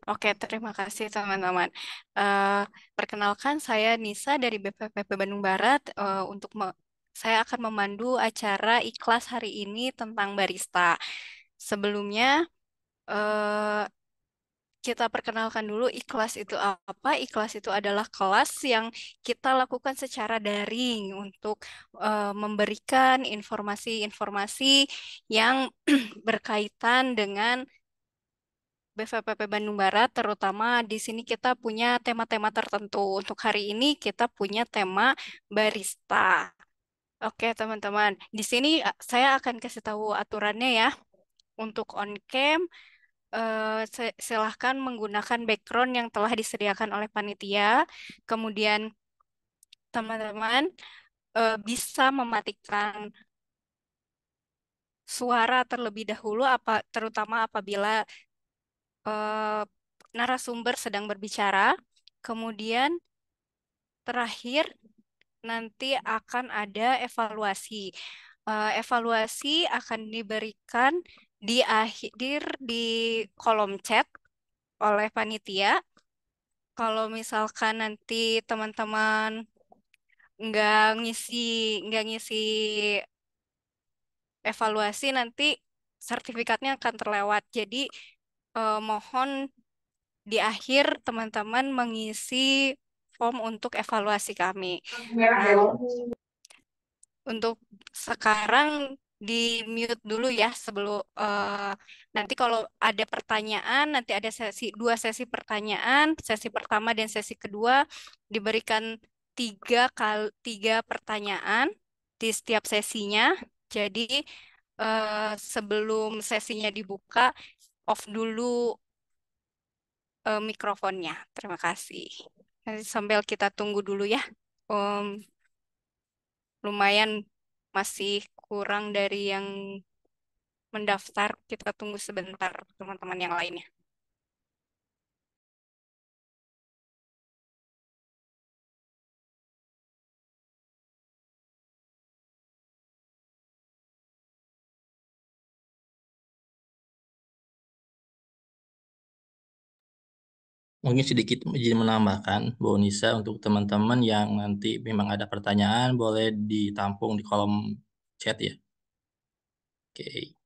Oke, terima kasih teman-teman. Eh, Perkenalkan, saya Nisa dari BPPB Bandung Barat. Saya akan memandu acara ikhlas hari ini tentang barista. Sebelumnya, eh, kita perkenalkan dulu ikhlas itu apa. Ikhlas itu adalah kelas yang kita lakukan secara daring untuk memberikan informasi-informasi yang berkaitan dengan BVPP Bandung Barat, terutama di sini kita punya tema-tema tertentu. Untuk hari ini kita punya tema barista. Oke, teman-teman. Di sini saya akan kasih tahu aturannya ya. Untuk on cam, silahkan menggunakan background yang telah disediakan oleh panitia. Kemudian teman-teman bisa mematikan suara terlebih dahulu, terutama apabila eh, narasumber sedang berbicara. Kemudian terakhir, nanti akan ada evaluasi. Evaluasi akan diberikan di akhir di kolom chat oleh panitia. Kalau misalkan nanti teman-teman nggak ngisi nggak ngisi evaluasi, nanti sertifikatnya akan terlewat. Jadi mohon di akhir teman-teman mengisi form untuk evaluasi kami. Nah, untuk sekarang di mute dulu ya sebelum nanti kalau ada pertanyaan, nanti ada dua sesi pertanyaan, sesi pertama dan sesi kedua diberikan tiga pertanyaan di setiap sesinya. Jadi sebelum sesinya dibuka, off dulu mikrofonnya. Terima kasih. Nanti sambil kita tunggu dulu ya. Om, lumayan masih kurang dari yang mendaftar. Kita tunggu sebentar teman-teman yang lainnya. Mungkin sedikit izin menambahkan, Bu Nisa, untuk teman-teman yang nanti memang ada pertanyaan, boleh ditampung di kolom chat ya. Oke.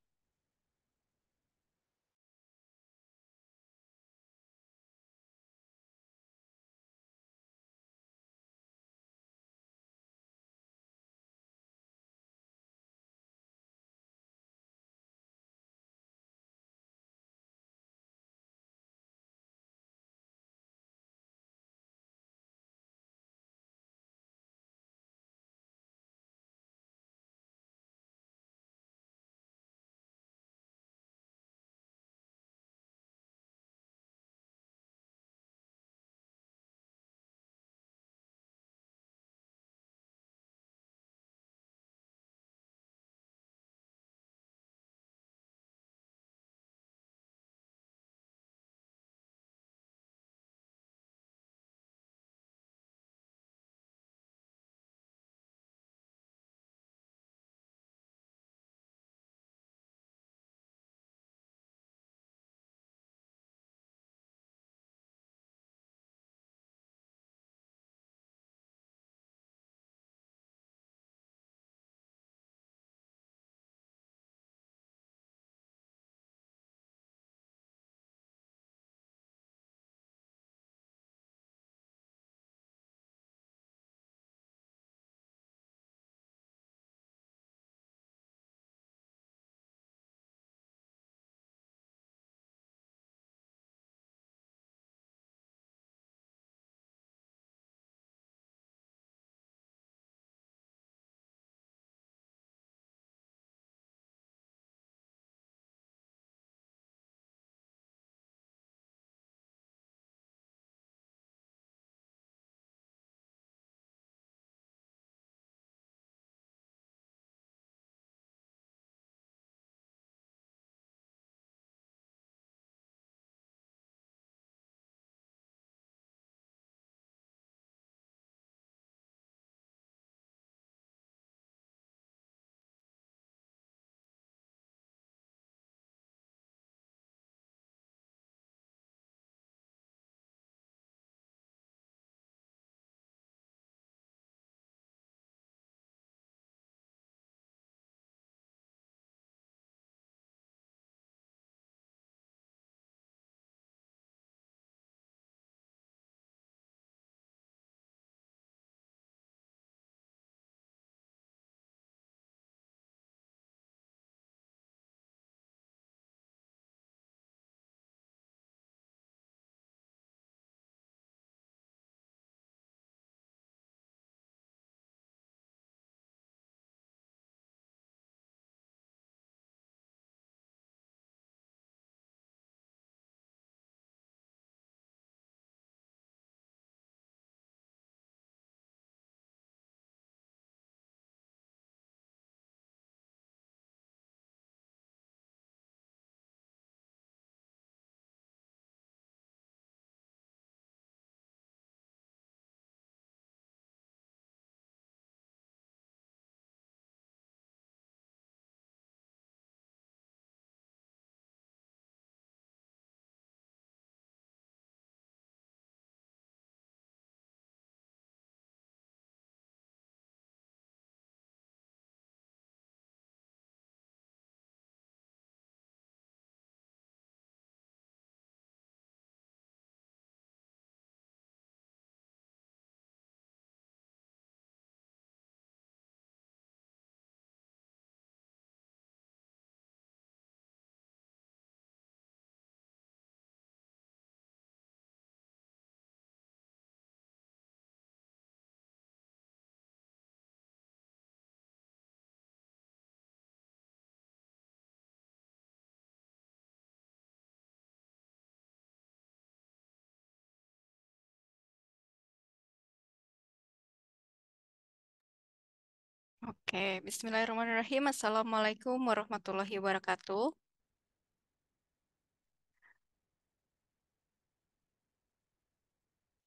Oke, Bismillahirrahmanirrahim. Assalamualaikum warahmatullahi wabarakatuh.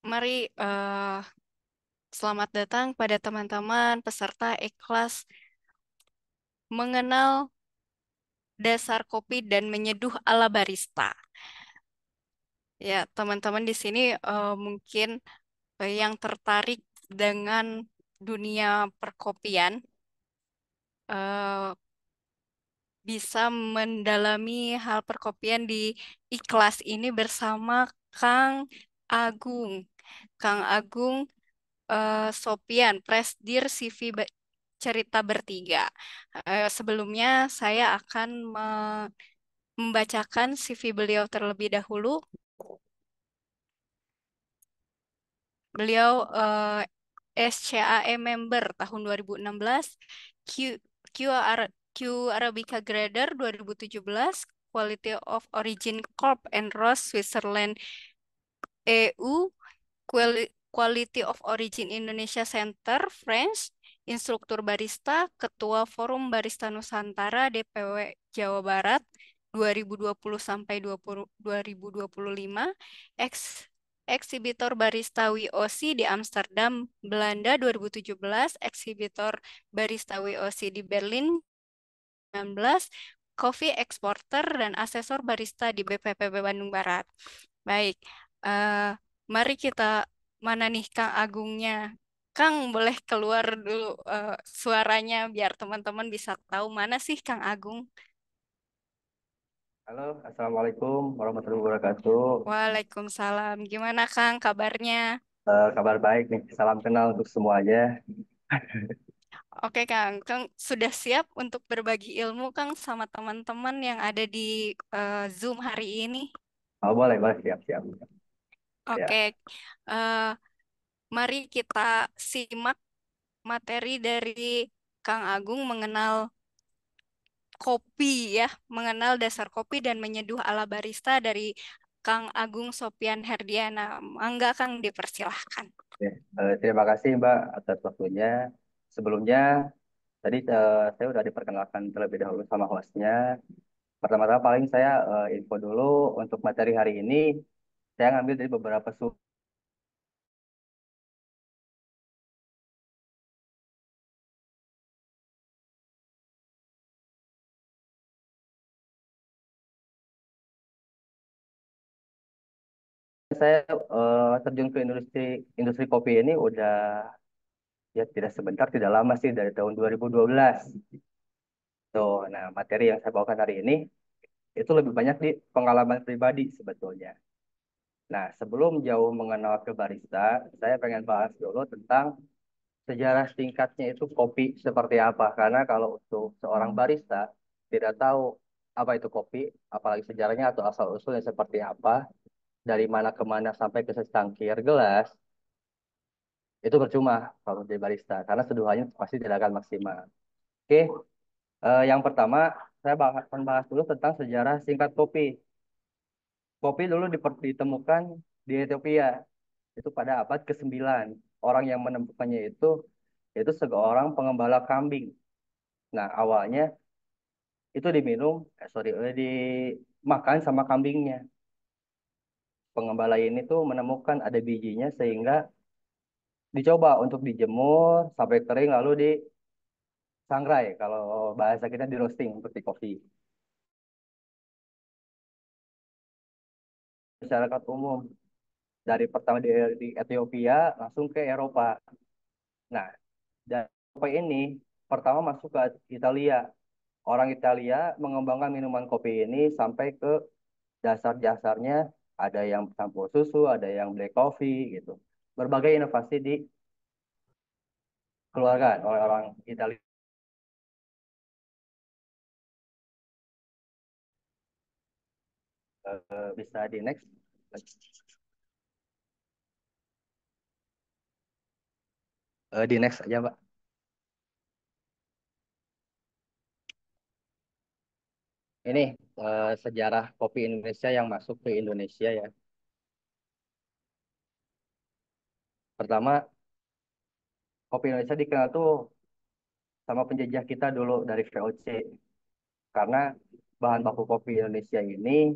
Mari selamat datang pada teman-teman peserta ikhlas mengenal dasar kopi dan menyeduh ala barista. Ya, teman-teman di sini mungkin yang tertarik dengan dunia perkopian eh, bisa mendalami hal perkopian di ikhlas ini bersama Kang Agung. Kang Agung Sopian, Presdir CV Cerita Bertiga. Sebelumnya saya akan membacakan CV beliau terlebih dahulu. Beliau SCAE member tahun 2016, Q, QR, Q Arabica Grader 2017, Quality of Origin Corp and Ross Switzerland EU, Quality of Origin Indonesia Center, French, instruktur barista, Ketua Forum Barista Nusantara DPW Jawa Barat 2020 sampai 2025, eksibitor barista WOC di Amsterdam, Belanda 2017, eksibitor barista WOC di Berlin 2019, coffee exporter dan asesor barista di BPPB Bandung Barat. Baik, eh, mari kita mana nih Kang Agungnya? Kang boleh keluar dulu suaranya biar teman-teman bisa tahu mana sih Kang Agung. Halo, Assalamualaikum warahmatullahi wabarakatuh. Waalaikumsalam. Gimana Kang kabarnya? Kabar baik nih, salam kenal untuk semuanya. Oke Kang, Kang sudah siap untuk berbagi ilmu Kang sama teman-teman yang ada di Zoom hari ini? Oh, boleh, boleh, siap, siap. Oke, Ya, eh, mari kita simak materi dari Kang Agung mengenal kopi ya, mengenal dasar kopi dan menyeduh ala barista dari Kang Agung Sopian Herdiana. Mangga Kang dipersilahkan. ya. Terima kasih Mbak atas waktunya. Sebelumnya, tadi saya udah diperkenalkan terlebih dahulu sama hostnya. Pertama-tama paling saya info dulu untuk materi hari ini. Saya ngambil dari beberapa sumber. Saya terjun ke industri industri kopi ini udah ya tidak sebentar, tidak lama sih dari tahun 2012. Tuh, nah materi yang saya bawakan hari ini itu lebih banyak di pengalaman pribadi sebetulnya. Nah, sebelum jauh mengenal ke barista, saya pengen bahas dulu tentang sejarah singkatnya itu kopi seperti apa. Karena kalau untuk seorang barista tidak tahu apa itu kopi, apalagi sejarahnya atau asal-usulnya seperti apa, dari mana ke mana sampai ke secangkir gelas, itu percuma kalau jadi barista. Karena seduhannya pasti tidak akan maksimal. Oke, yang pertama saya akan bahas dulu tentang sejarah singkat kopi. Kopi dulu ditemukan di Ethiopia itu pada abad ke-9. Orang yang menemukannya itu seorang pengembala kambing. Nah, awalnya itu diminum, dimakan sama kambingnya. Pengembala ini tuh menemukan ada bijinya sehingga dicoba untuk dijemur sampai kering lalu disangrai. Kalau bahasa kita di roasting seperti kopi. Masyarakat umum dari pertama di Ethiopia langsung ke Eropa. Nah, dan kopi ini pertama masuk ke Italia. Orang Italia mengembangkan minuman kopi ini sampai ke dasar-dasarnya, ada yang campur susu, ada yang black coffee gitu. Berbagai inovasi dikeluarkan oleh orang Italia. Bisa di next. Di next aja, Mbak. Ini sejarah kopi Indonesia yang masuk ke Indonesia ya. Pertama, kopi Indonesia dikenal tuh sama penjajah kita dulu dari VOC. Karena bahan baku kopi Indonesia ini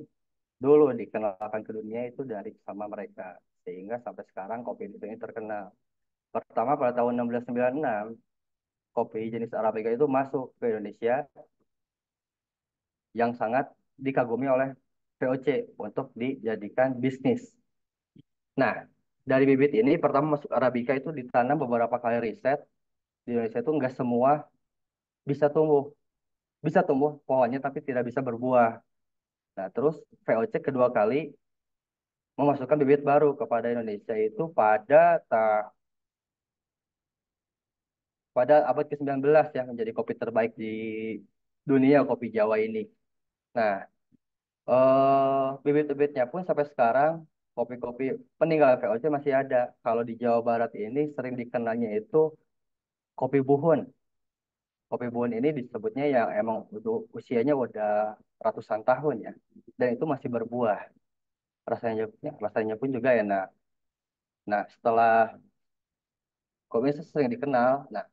dulu dikenalkan ke dunia itu dari sama mereka. Sehingga sampai sekarang kopi Indonesia ini terkenal. Pertama pada tahun 1696, kopi jenis Arabica itu masuk ke Indonesia yang sangat dikagumi oleh VOC untuk dijadikan bisnis. Nah, dari bibit ini pertama masuk Arabica itu ditanam beberapa kali riset. Di Indonesia itu nggak semua bisa tumbuh. Bisa tumbuh pohonnya tapi tidak bisa berbuah. Nah, terus VOC kedua kali memasukkan bibit baru kepada Indonesia itu pada abad ke-19 ya, menjadi kopi terbaik di dunia kopi Jawa ini. Nah, bibit-bibitnya pun sampai sekarang kopi-kopi peninggalan VOC masih ada. Kalau di Jawa Barat ini sering dikenalnya itu kopi buhun. Kopi buhun ini disebutnya yang emang usianya udah ratusan tahun ya, dan itu masih berbuah. Rasanya pun juga enak. Nah, setelah kopi itu sering dikenal, nah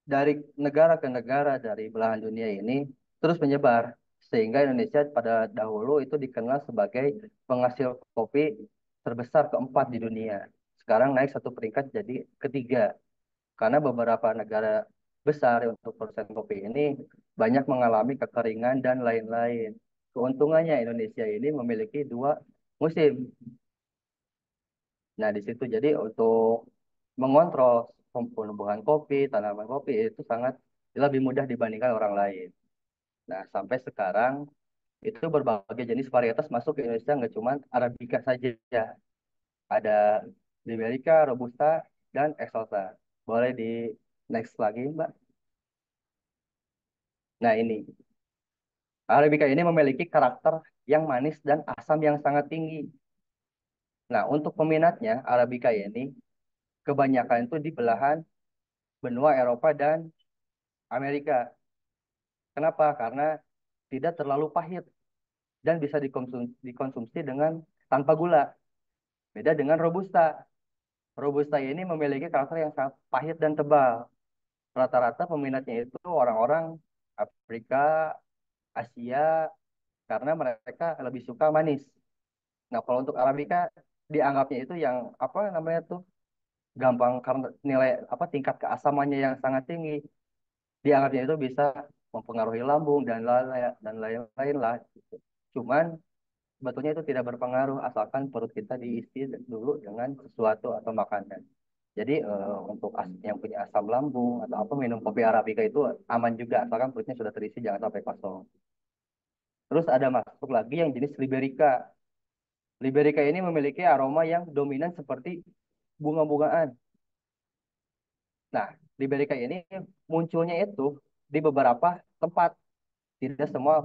dari negara ke negara dari belahan dunia ini terus menyebar sehingga Indonesia pada dahulu itu dikenal sebagai penghasil kopi terbesar keempat di dunia. Sekarang naik satu peringkat jadi ketiga karena beberapa negara besar untuk produsen kopi ini banyak mengalami kekeringan dan lain-lain. Keuntungannya Indonesia ini memiliki dua musim. Nah, di situ jadi untuk mengontrol penumbuhan kopi, tanaman kopi itu sangat lebih mudah dibandingkan orang lain. Nah, sampai sekarang itu berbagai jenis varietas masuk ke Indonesia, nggak cuma Arabica saja. Ada Liberica, Robusta, dan Exalta. Boleh di next lagi, Mbak. Nah, ini. Arabica ini memiliki karakter yang manis dan asam yang sangat tinggi. Nah, untuk peminatnya, Arabica ini kebanyakan itu di belahan benua Eropa dan Amerika. Kenapa? Karena tidak terlalu pahit dan bisa dikonsumsi dengan tanpa gula. Beda dengan Robusta. Robusta ini memiliki karakter yang sangat pahit dan tebal. Rata-rata peminatnya itu orang-orang Afrika, Asia, karena mereka lebih suka manis. Nah, kalau untuk Arabica dianggapnya itu yang apa namanya tuh gampang karena nilai apa tingkat keasamannya yang sangat tinggi. Dianggapnya itu bisa mempengaruhi lambung dan lain-lain lah. Gitu. Cuman sebetulnya itu tidak berpengaruh asalkan perut kita diisi dulu dengan sesuatu atau makanan. Jadi untuk yang punya asam lambung atau apa minum kopi Arabica itu aman juga asalkan perutnya sudah terisi jangan sampai kosong. Terus ada masuk lagi yang jenis Liberica. Liberica ini memiliki aroma yang dominan seperti bunga-bungaan. Nah, Liberica ini munculnya itu di beberapa tempat, tidak semua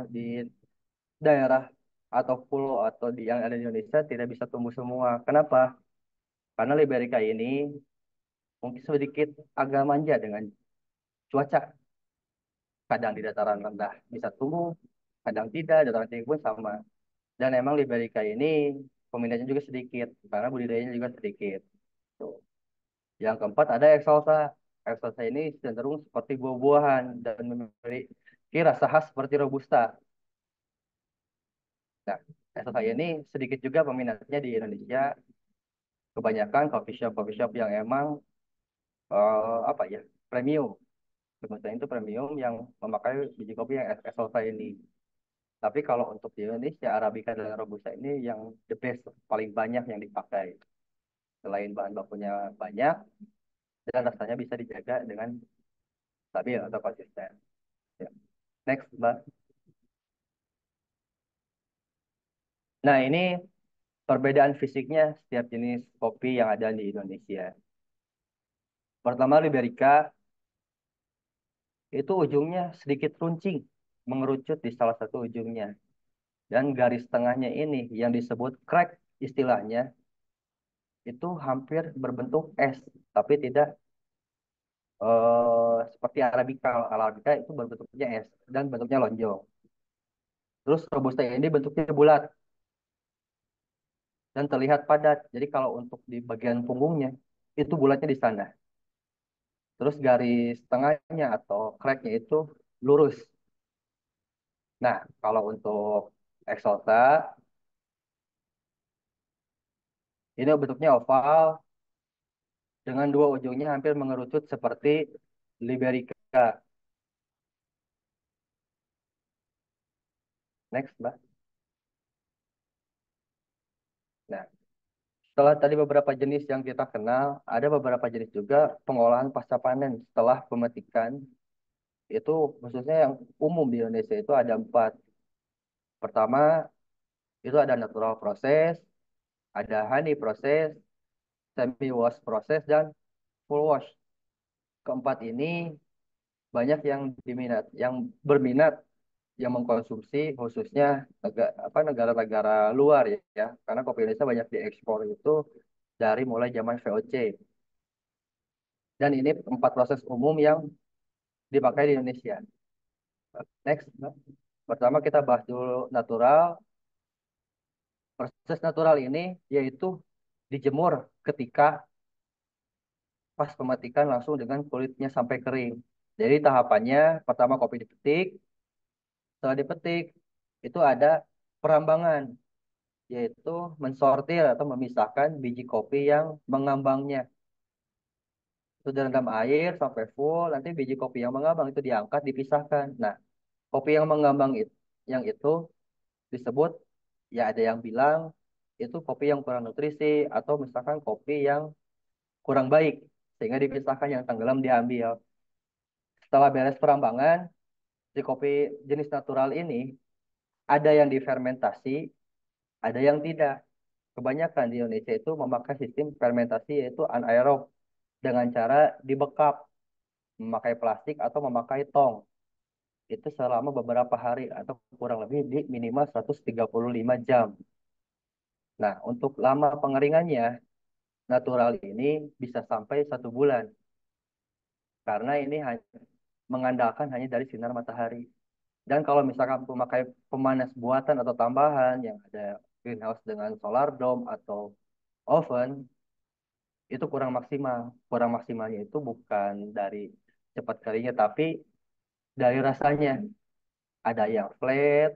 di daerah atau pulau atau yang ada di Indonesia tidak bisa tumbuh semua. Kenapa? Karena Liberica ini mungkin sedikit agak manja dengan cuaca. Kadang di dataran rendah bisa tumbuh, kadang tidak, dataran tinggi pun sama. Dan emang Liberica ini peminatnya juga sedikit, karena budidayanya juga sedikit. Tuh. Yang keempat ada Excelsa. Excelsa ini cenderung seperti buah-buahan dan memiliki rasa khas seperti Robusta. Nah, Excelsa ini sedikit juga peminatnya di Indonesia. Kebanyakan coffee shop yang emang apa ya premium. Sebutannya itu premium yang memakai biji kopi yang Excelsa ini. Tapi kalau untuk di Indonesia, Arabica dan Robusta ini yang the best, paling banyak yang dipakai. Selain bahan bakunya banyak, dan rasanya bisa dijaga dengan stabil atau konsisten. Ya. Next, Mbak. Nah, ini perbedaan fisiknya setiap jenis kopi yang ada di Indonesia. Pertama, Liberica itu ujungnya sedikit runcing, mengerucut di salah satu ujungnya. Dan garis tengahnya ini yang disebut crack istilahnya, itu hampir berbentuk S, tapi tidak seperti Arabica. Kalau Arabica itu bentuknya S dan bentuknya lonjong. Terus Robusta ini bentuknya bulat dan terlihat padat. Jadi kalau untuk di bagian punggungnya itu bulatnya di sana. terus garis tengahnya atau cracknya itu lurus. Nah, kalau untuk Exalta, ini bentuknya oval dengan dua ujungnya hampir mengerucut seperti Liberica. Next, Mbak. Nah, setelah tadi beberapa jenis yang kita kenal, ada beberapa jenis juga pengolahan pasca panen setelah pemetikan. Itu khususnya yang umum di Indonesia itu ada empat. Pertama, itu ada natural proses, ada honey proses, semi wash proses, dan full wash. Keempat ini banyak yang diminat, yang berminat, yang mengkonsumsi khususnya negara-negara luar ya, karena kopi Indonesia banyak diekspor itu dari mulai zaman VOC. Dan ini empat proses umum yang dipakai di Indonesia. Next, Mbak. Pertama kita bahas dulu natural. Proses natural ini yaitu dijemur ketika pas pemetikan langsung dengan kulitnya sampai kering. Jadi tahapannya pertama kopi dipetik, setelah dipetik itu ada perambangan, yaitu mensortir atau memisahkan biji kopi yang mengambangnya. Itu direndam air sampai full, nanti biji kopi yang mengambang itu diangkat, dipisahkan. Nah, kopi yang mengambang itu, yang itu disebut, ya ada yang bilang itu kopi yang kurang nutrisi atau misalkan kopi yang kurang baik, sehingga dipisahkan yang tenggelam diambil. Setelah beres perambangan, di kopi jenis natural ini ada yang difermentasi, ada yang tidak. Kebanyakan di Indonesia itu memakai sistem fermentasi yaitu anaerob dengan cara dibekap, memakai plastik atau memakai tong. Itu selama beberapa hari atau kurang lebih di minimal 135 jam. Nah, untuk lama pengeringannya, natural ini bisa sampai 1 bulan. Karena ini mengandalkan hanya dari sinar matahari. Dan kalau misalkan memakai pemanas buatan atau tambahan yang ada greenhouse dengan solar dome atau oven, itu kurang maksimal. Kurang maksimalnya itu bukan dari cepat keringnya, tapi dari rasanya. Ada yang flat,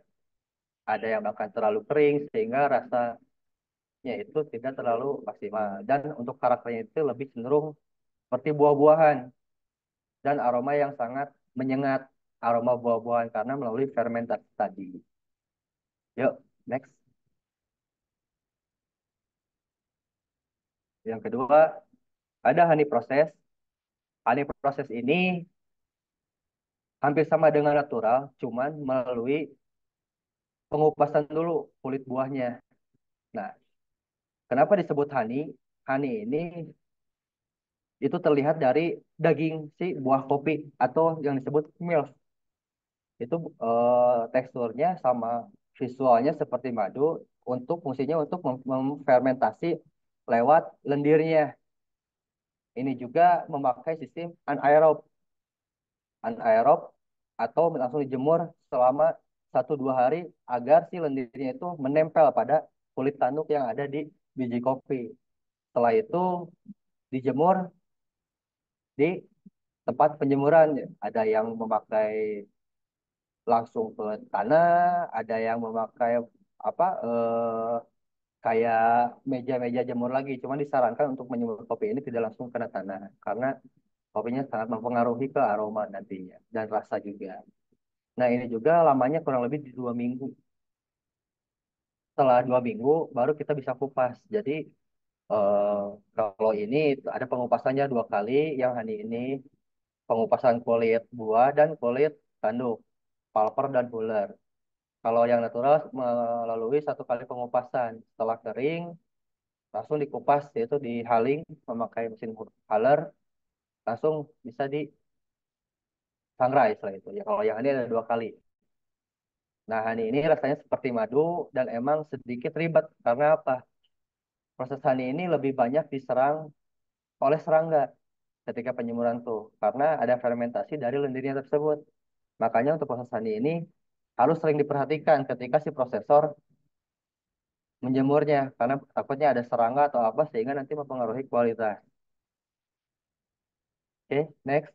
ada yang bahkan terlalu kering, sehingga rasanya itu tidak terlalu maksimal. Dan untuk karakternya itu lebih cenderung seperti buah-buahan dan aroma yang sangat menyengat, aroma buah-buahan karena melalui fermentasi tadi. Yuk, next. Yang kedua, ada honey proses. Honey proses ini hampir sama dengan natural, cuman melalui pengupasan dulu kulit buahnya. Nah, kenapa disebut honey? Honey ini itu terlihat dari daging si buah kopi atau yang disebut milk. Itu teksturnya sama visualnya seperti madu, untuk fungsinya untuk memfermentasi lewat lendirnya. Ini juga memakai sistem anaerob. Anaerob atau langsung dijemur selama 1-2 hari agar si lendirnya itu menempel pada kulit tanduk yang ada di biji kopi. Setelah itu dijemur di tempat penjemuran. Ada yang memakai langsung ke tanah, ada yang memakai kayak meja-meja jemur lagi. Cuma disarankan untuk menjemur kopi ini tidak langsung kena tanah karena kopinya sangat mempengaruhi ke aroma nantinya dan rasa juga. Nah, ini juga lamanya kurang lebih di 2 minggu. Setelah 2 minggu baru kita bisa kupas. Jadi eh, kalau ini ada pengupasannya 2 kali. Yang hari ini pengupasan kulit buah dan kulit tanduk, pulper dan huller. Kalau yang natural melalui 1 kali pengupasan. Setelah kering langsung dikupas, yaitu dihaling memakai mesin huller, langsung bisa disangrai setelah itu. Ya, kalau yang ini ada 2 kali. Nah, honey ini rasanya seperti madu dan emang sedikit ribet. Karena apa? Proses honey ini lebih banyak diserang oleh serangga ketika penyemuran tuh. Karena ada fermentasi dari lendirnya tersebut. Makanya untuk proses honey ini harus sering diperhatikan ketika si prosesor menjemurnya. Karena takutnya ada serangga atau apa sehingga nanti mempengaruhi kualitas. Oke, next.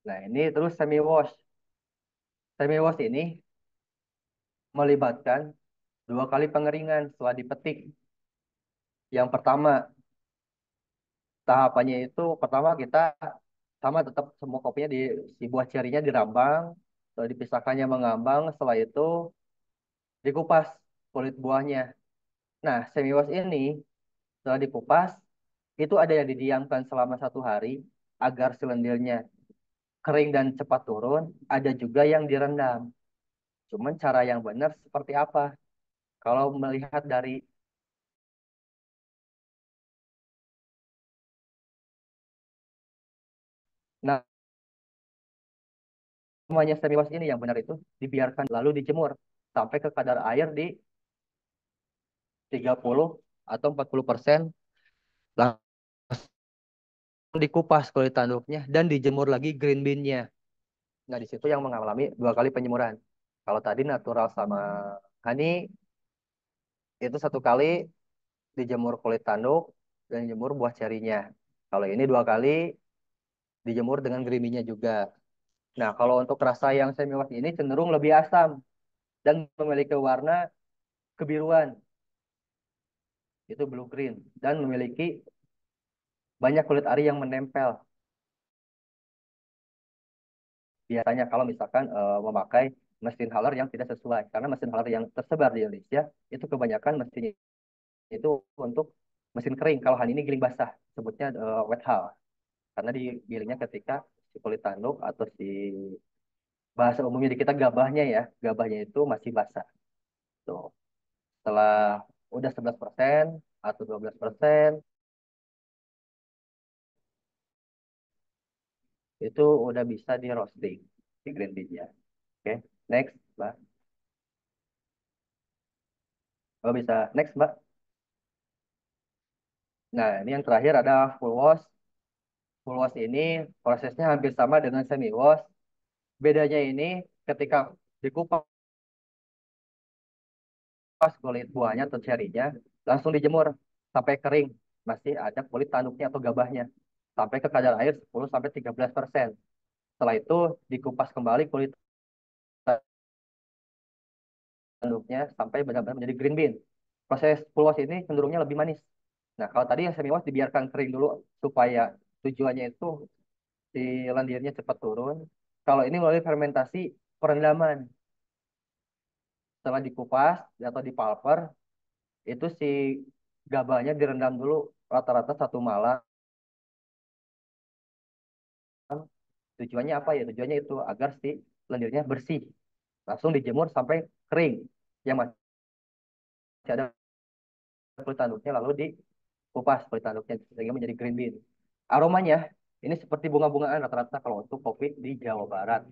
Nah, ini terus semi wash. Semi wash ini melibatkan 2 kali pengeringan setelah dipetik. Yang pertama, tahapannya itu pertama kita sama tetap semua kopinya di si buah cerinya dirambang, setelah dipisahkannya mengambang, setelah itu dikupas kulit buahnya. Nah, semi wash ini setelah dikupas itu ada yang didiamkan selama 1 hari agar si lendirnya kering dan cepat turun, ada juga yang direndam. Cuman cara yang benar seperti apa? Kalau melihat dari namanya semi wash ini yang benar itu dibiarkan lalu dijemur sampai ke kadar air di 30 atau 40%, langsung dikupas kulit tanduknya dan dijemur lagi green bean-nya. Nah, di situ yang mengalami 2 kali penyemuran. Kalau tadi natural sama honey itu 1 kali dijemur kulit tanduk dan dijemur buah cerinya. Kalau ini 2 kali dijemur dengan green bean-nya juga. Nah, kalau untuk rasa yang semi wash ini cenderung lebih asam dan memiliki warna kebiruan, itu blue green, dan memiliki banyak kulit ari yang menempel. Biasanya kalau misalkan memakai mesin haler yang tidak sesuai, karena mesin haler yang tersebar di Indonesia itu kebanyakan mesinnya itu untuk mesin kering. Kalau Han ini giling basah, sebutnya wet hull, karena digilingnya ketika si kulit tanduk atau si bahasa umumnya di kita gabahnya ya, gabahnya itu masih basah. Tuh. Setelah udah 11% atau 12% itu udah bisa di roasting di green bean-nya. Oke, next, Mbak. Oh, bisa next, Mbak. Nah, ini yang terakhir ada full wash. Full wash ini prosesnya hampir sama dengan semi wash. Bedanya ini ketika dikupas kulit buahnya atau cerinya, langsung dijemur sampai kering. Masih ada kulit tanduknya atau gabahnya. Sampai ke kadar air 10-13%. Setelah itu dikupas kembali kulit tanduknya sampai benar-benar menjadi green bean. Proses full wash ini cenderungnya lebih manis. Nah, kalau tadi yang semi wash dibiarkan kering dulu supaya tujuannya itu si lendirnya cepat turun. Kalau ini melalui fermentasi perendaman. Setelah dikupas atau dipulper, itu si gabahnya direndam dulu rata-rata 1 malam. Tujuannya apa ya? Tujuannya itu agar si lendirnya bersih. Langsung dijemur sampai kering. Yang masih ada kulit tanduknya lalu dikupas kulit tanduknya sehingga menjadi green bean. Aromanya ini seperti bunga-bungaan rata-rata kalau untuk kopi di Jawa Barat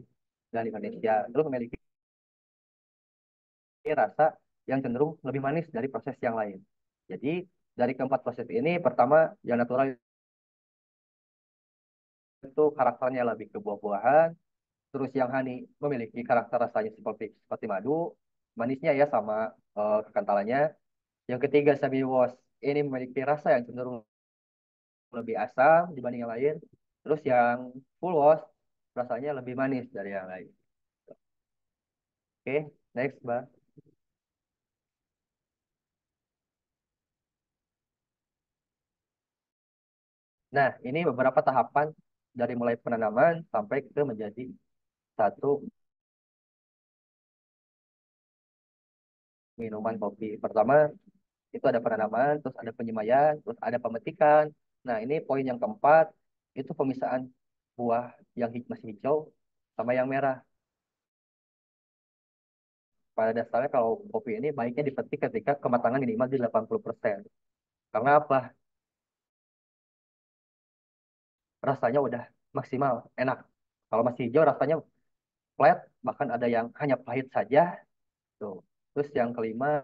dan Indonesia. Terus memiliki rasa yang cenderung lebih manis dari proses yang lain. Jadi dari keempat proses ini, pertama yang natural itu karakternya lebih ke buah-buahan, terus yang honey memiliki karakter rasanya seperti seperti madu, manisnya ya sama kekentalannya. Yang ketiga semi wash ini memiliki rasa yang cenderung lebih asam dibanding yang lain. Terus yang full wash rasanya lebih manis dari yang lain. Oke, next, Mbak. Nah, ini beberapa tahapan dari mulai penanaman sampai ke menjadi satu minuman kopi. Pertama, itu ada penanaman, terus ada penyemaian, terus ada pemetikan. Nah, ini poin yang keempat, itu pemisahan buah yang masih hijau sama yang merah. Pada dasarnya kalau kopi ini baiknya dipetik ketika kematangan minimal di 80%. Karena apa? Rasanya udah maksimal, enak. Kalau masih hijau rasanya flat, bahkan ada yang hanya pahit saja. Tuh. Terus yang kelima,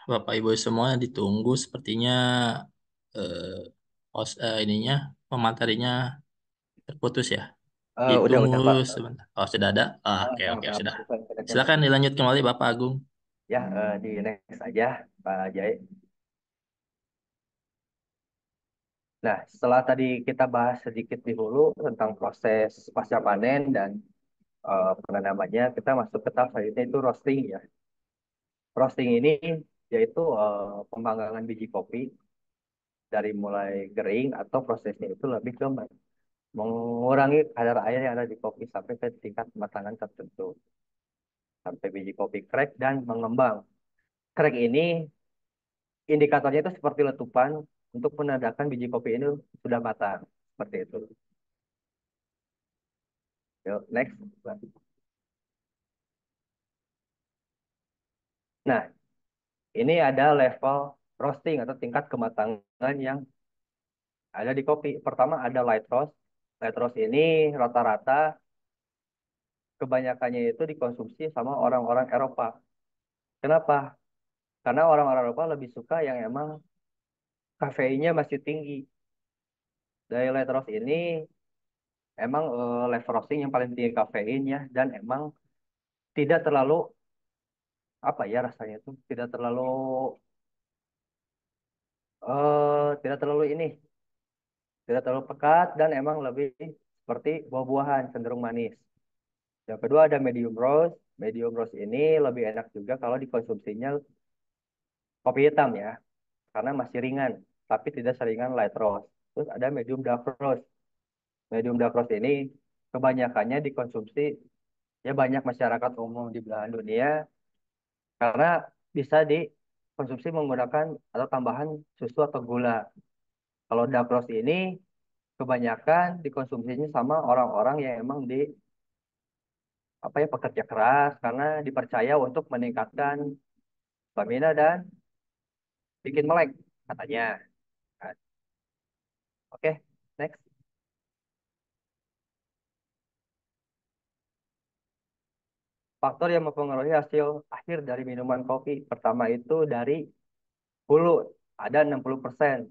Bapak Ibu semua ditunggu sepertinya ininya pematerinya terputus ya. Udah Ditunggu Pak. sebentar. Oh, sudah ada. Ah, oke, oke, sudah. Barusan connect-nya Silakan mati. dilanjut kembali Bapak Agung. Ya, di next aja Pak Jai. Nah, setelah tadi kita bahas sedikit di hulu tentang proses pasca panen dan apa namanya, kita masuk ke tahap selanjutnya itu roasting ya. Roasting ini yaitu pemanggangan biji kopi dari mulai kering atau prosesnya itu lebih ke mengurangi kadar air yang ada di kopi sampai ke tingkat kematangan tertentu, sampai biji kopi crack dan mengembang. Crack ini indikatornya itu seperti letupan untuk menandakan biji kopi ini sudah matang, seperti itu. Yuk, next. Nah, ini ada level roasting atau tingkat kematangan yang ada di kopi. Pertama ada light roast. Light roast ini rata-rata kebanyakannya itu dikonsumsi sama orang-orang Eropa. Kenapa? Karena orang-orang Eropa lebih suka yang emang kafeinnya masih tinggi. Dari light roast ini emang level roasting yang paling tinggi kafeinnya dan emang tidak terlalu apa ya rasanya itu tidak terlalu ini tidak terlalu pekat dan emang lebih seperti buah-buahan cenderung manis. Yang kedua ada medium roast. Medium roast ini lebih enak juga kalau dikonsumsinya kopi hitam ya, karena masih ringan, tapi tidak seringan light roast. Terus ada medium dark roast. Medium dark roast ini kebanyakannya dikonsumsi ya banyak masyarakat umum di belahan dunia karena bisa dikonsumsi menggunakan atau tambahan susu atau gula. Kalau dark roast ini kebanyakan dikonsumsinya sama orang-orang yang emang di apa ya pekerja keras karena dipercaya untuk meningkatkan stamina dan bikin melek katanya. Nah, oke, next. Faktor yang mempengaruhi hasil akhir dari minuman kopi. Pertama itu dari hulu, ada 60%,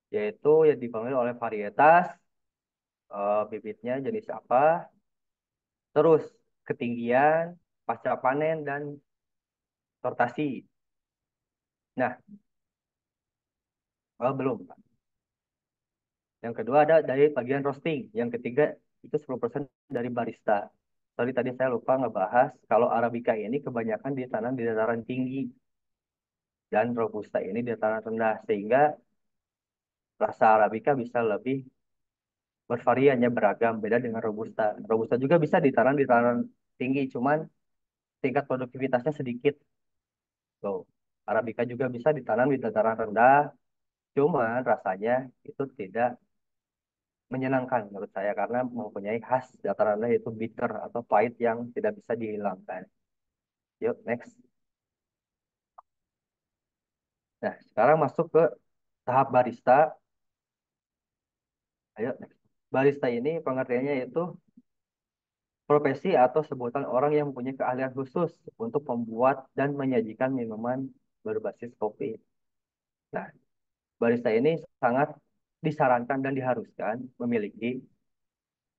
yaitu yang dipengaruhi oleh varietas, bibitnya jenis apa, terus ketinggian, pasca panen, dan sortasi. Nah, belum. Yang kedua ada dari bagian roasting. Yang ketiga itu 10% dari barista. Sorry, tadi saya lupa ngebahas kalau Arabica ini kebanyakan ditanam di dataran tinggi dan Robusta ini di dataran rendah. Sehingga rasa Arabica bisa lebih bervarian ya beragam beda dengan Robusta. Robusta juga bisa ditanam di dataran tinggi, cuman tingkat produktivitasnya sedikit. Tuh. Arabica juga bisa ditanam di dataran rendah, cuman rasanya itu tidak menyenangkan menurut saya karena mempunyai khas dataran rendah yaitu bitter atau pahit yang tidak bisa dihilangkan. Yuk, next. Nah, sekarang masuk ke tahap barista. Ayo, next. Barista ini pengertiannya yaitu profesi atau sebutan orang yang mempunyai keahlian khusus untuk membuat dan menyajikan minuman berbasis kopi. Nah, barista ini sangat disarankan dan diharuskan memiliki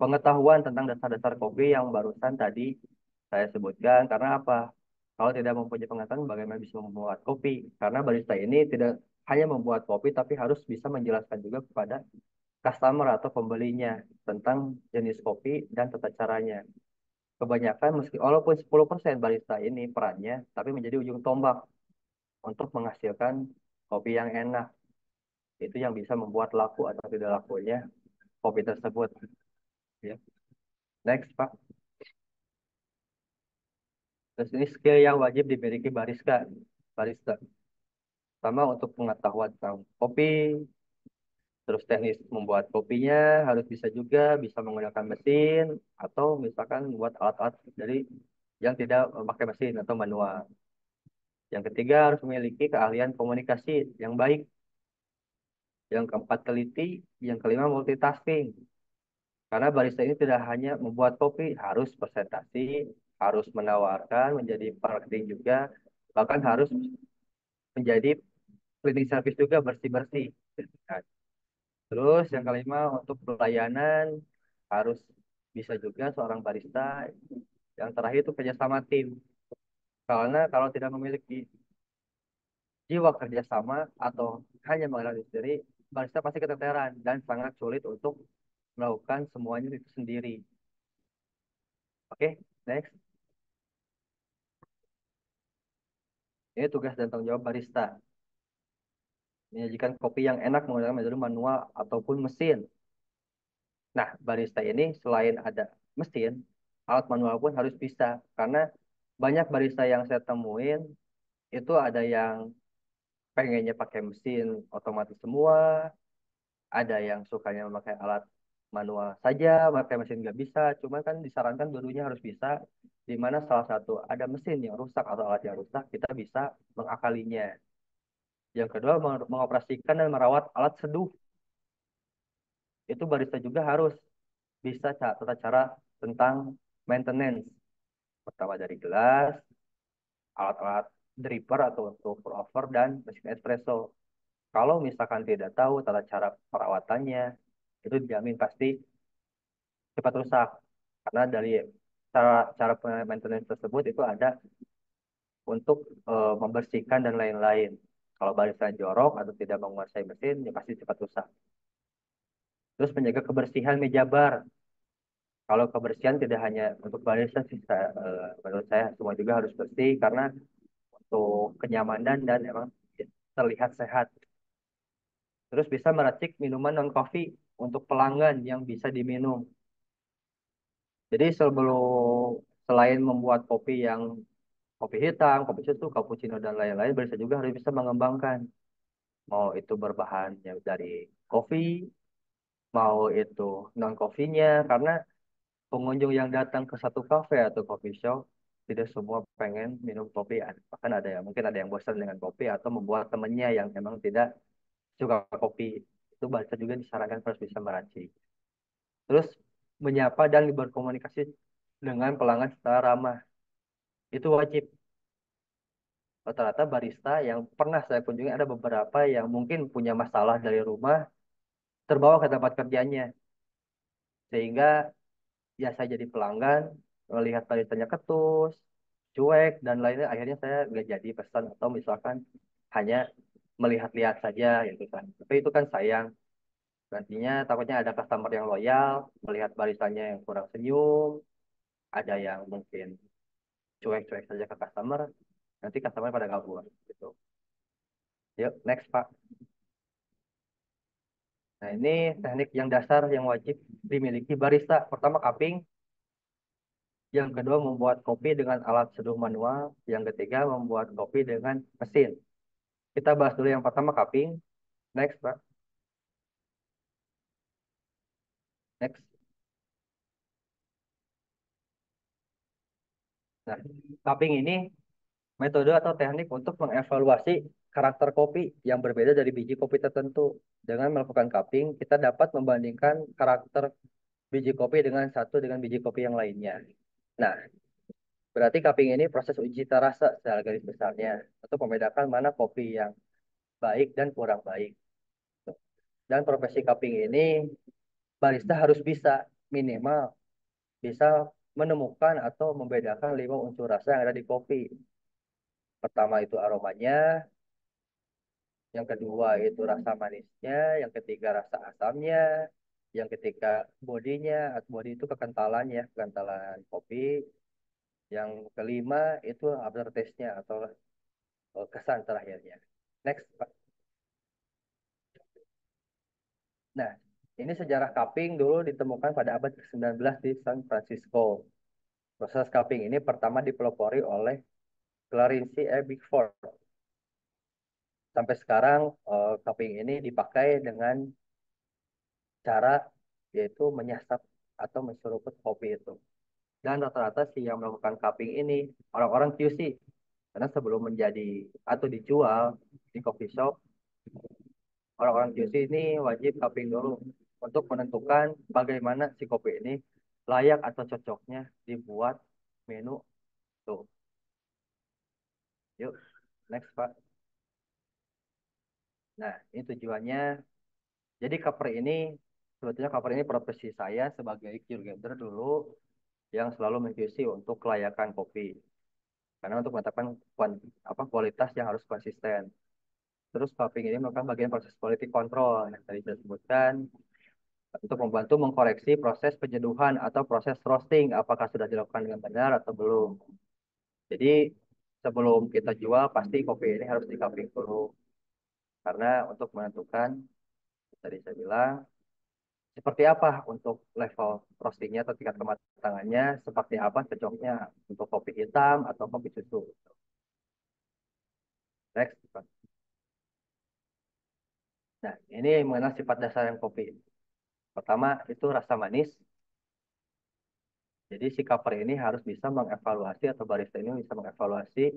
pengetahuan tentang dasar-dasar kopi yang barusan tadi saya sebutkan. Karena apa? Kalau tidak mempunyai pengetahuan, bagaimana bisa membuat kopi? Karena barista ini tidak hanya membuat kopi, tapi harus bisa menjelaskan juga kepada customer atau pembelinya tentang jenis kopi dan tata caranya. Kebanyakan, meski walaupun 10% barista ini perannya, tapi menjadi ujung tombak untuk menghasilkan kopi yang enak. Itu yang bisa membuat laku atau tidak lakunya kopi tersebut. Ya. Next, Pak. Terus ini skill yang wajib dimiliki barista. Barista. Pertama untuk pengetahuan tentang kopi, terus teknis membuat kopinya harus bisa juga bisa menggunakan mesin atau misalkan membuat alat-alat dari yang tidak memakai mesin atau manual. Yang ketiga harus memiliki keahlian komunikasi yang baik. Yang keempat teliti, yang kelima multitasking. Karena barista ini tidak hanya membuat kopi, harus presentasi, harus menawarkan, menjadi marketing juga, bahkan harus menjadi cleaning service juga bersih-bersih. Nah, terus yang kelima untuk pelayanan harus bisa juga seorang barista. Yang terakhir itu kerjasama tim. Karena kalau tidak memiliki jiwa kerjasama atau hanya mengandalkan diri, barista pasti keteteran dan sangat sulit untuk melakukan semuanya itu sendiri. Oke, next. Ini tugas dan tanggung jawab barista. Menyajikan kopi yang enak menggunakan metode manual ataupun mesin. Nah, barista ini selain ada mesin, alat manual pun harus bisa. Karena banyak barista yang saya temuin, itu ada yang pengennya pakai mesin otomatis semua, ada yang sukanya memakai alat manual saja, pakai mesin nggak bisa. Cuma kan disarankan dulunya harus bisa, di mana salah satu ada mesin yang rusak atau alat yang rusak, kita bisa mengakalinya. Yang kedua, mengoperasikan dan merawat alat seduh. Itu barista juga harus bisa tata cara tentang maintenance. Pertama dari gelas, alat-alat dripper atau untuk pour over, dan mesin espresso. Kalau misalkan tidak tahu tata cara perawatannya, itu dijamin pasti cepat rusak. Karena dari cara cara maintenance tersebut itu ada untuk membersihkan dan lain-lain. Kalau barista jorok atau tidak menguasai mesin, ya pasti cepat rusak. Terus menjaga kebersihan meja bar. Kalau kebersihan tidak hanya untuk barista sih, menurut saya semua juga harus bersih karena untuk kenyamanan dan emang terlihat sehat. Terus bisa meracik minuman non coffee untuk pelanggan yang bisa diminum. Jadi selain membuat kopi yang kopi hitam, kopi susu, cappuccino dan lain-lain, barista juga harus bisa mengembangkan. Mau itu berbahan dari kopi, mau itu non coffee-nya, karena pengunjung yang datang ke satu kafe atau coffee shop tidak semua pengen minum kopi. Bahkan ada yang mungkin ada yang bosan dengan kopi atau membuat temennya yang memang tidak suka kopi. Itu barista juga disarankan harus bisa meracik. Terus menyapa dan berkomunikasi dengan pelanggan secara ramah. Itu wajib. Rata-rata barista yang pernah saya kunjungi ada beberapa yang mungkin punya masalah dari rumah terbawa ke tempat kerjanya. Sehingga ya saya jadi pelanggan, melihat baristanya ketus, cuek, dan lainnya. Akhirnya saya nggak jadi pesan atau misalkan hanya melihat-lihat saja gitu kan. Tapi itu kan sayang. Nantinya takutnya ada customer yang loyal, melihat baristanya yang kurang senyum, ada yang mungkin cuek-cuek saja ke customer, nanti customer pada kabur gitu. Yuk, next Pak. Nah, ini teknik yang dasar yang wajib dimiliki barista. Pertama, cupping. Yang kedua, membuat kopi dengan alat seduh manual. Yang ketiga, membuat kopi dengan mesin. Kita bahas dulu yang pertama, cupping. Next, Pak. Next. Nah, cupping ini metode atau teknik untuk mengevaluasi karakter kopi yang berbeda dari biji kopi tertentu. Dengan melakukan cupping, kita dapat membandingkan karakter biji kopi dengan biji kopi yang lainnya. Nah, berarti cupping ini proses uji cita rasa secara garis besarnya untuk membedakan mana kopi yang baik dan kurang baik. Dan profesi cupping ini barista harus bisa minimal bisa menemukan atau membedakan 5 unsur rasa yang ada di kopi. Pertama itu aromanya, yang kedua itu rasa manisnya, yang ketiga rasa asamnya, yang ketiga bodinya, body itu kekentalannya, kekentalan kopi. Yang kelima itu aftertaste-nya atau kesan terakhirnya. Next, Pak. Nah, ini sejarah cupping dulu ditemukan pada abad ke-19 di San Francisco. Proses cupping ini pertama dipelopori oleh Clarence E. Bickford. Sampai sekarang cupping ini dipakai dengan cara yaitu menyasap atau menseruput kopi itu. Dan rata-rata sih yang melakukan cupping ini orang-orang QC. Karena sebelum menjadi atau dijual di coffee shop, orang-orang QC ini wajib cupping dulu untuk menentukan bagaimana si kopi ini layak atau cocoknya dibuat menu tuh. Yuk, next Pak. Nah, ini tujuannya. Jadi cover ini, sebetulnya cover ini profesi saya sebagai curator dulu yang selalu mencuci untuk kelayakan kopi. Karena untuk menetapkan kualitas yang harus konsisten. Terus cupping ini merupakan bagian proses quality control yang tadi saya sebutkan untuk membantu mengkoreksi proses penyeduhan atau proses roasting apakah sudah dilakukan dengan benar atau belum. Jadi sebelum kita jual pasti kopi ini harus di cupping dulu karena untuk menentukan tadi saya bilang seperti apa untuk level roastingnya atau tingkat kematangannya, seperti apa cocoknya untuk kopi hitam atau kopi susu. Next. Nah, ini mengenal sifat dasar yang kopi. Pertama itu rasa manis. Jadi si cover ini harus bisa mengevaluasi atau barista ini bisa mengevaluasi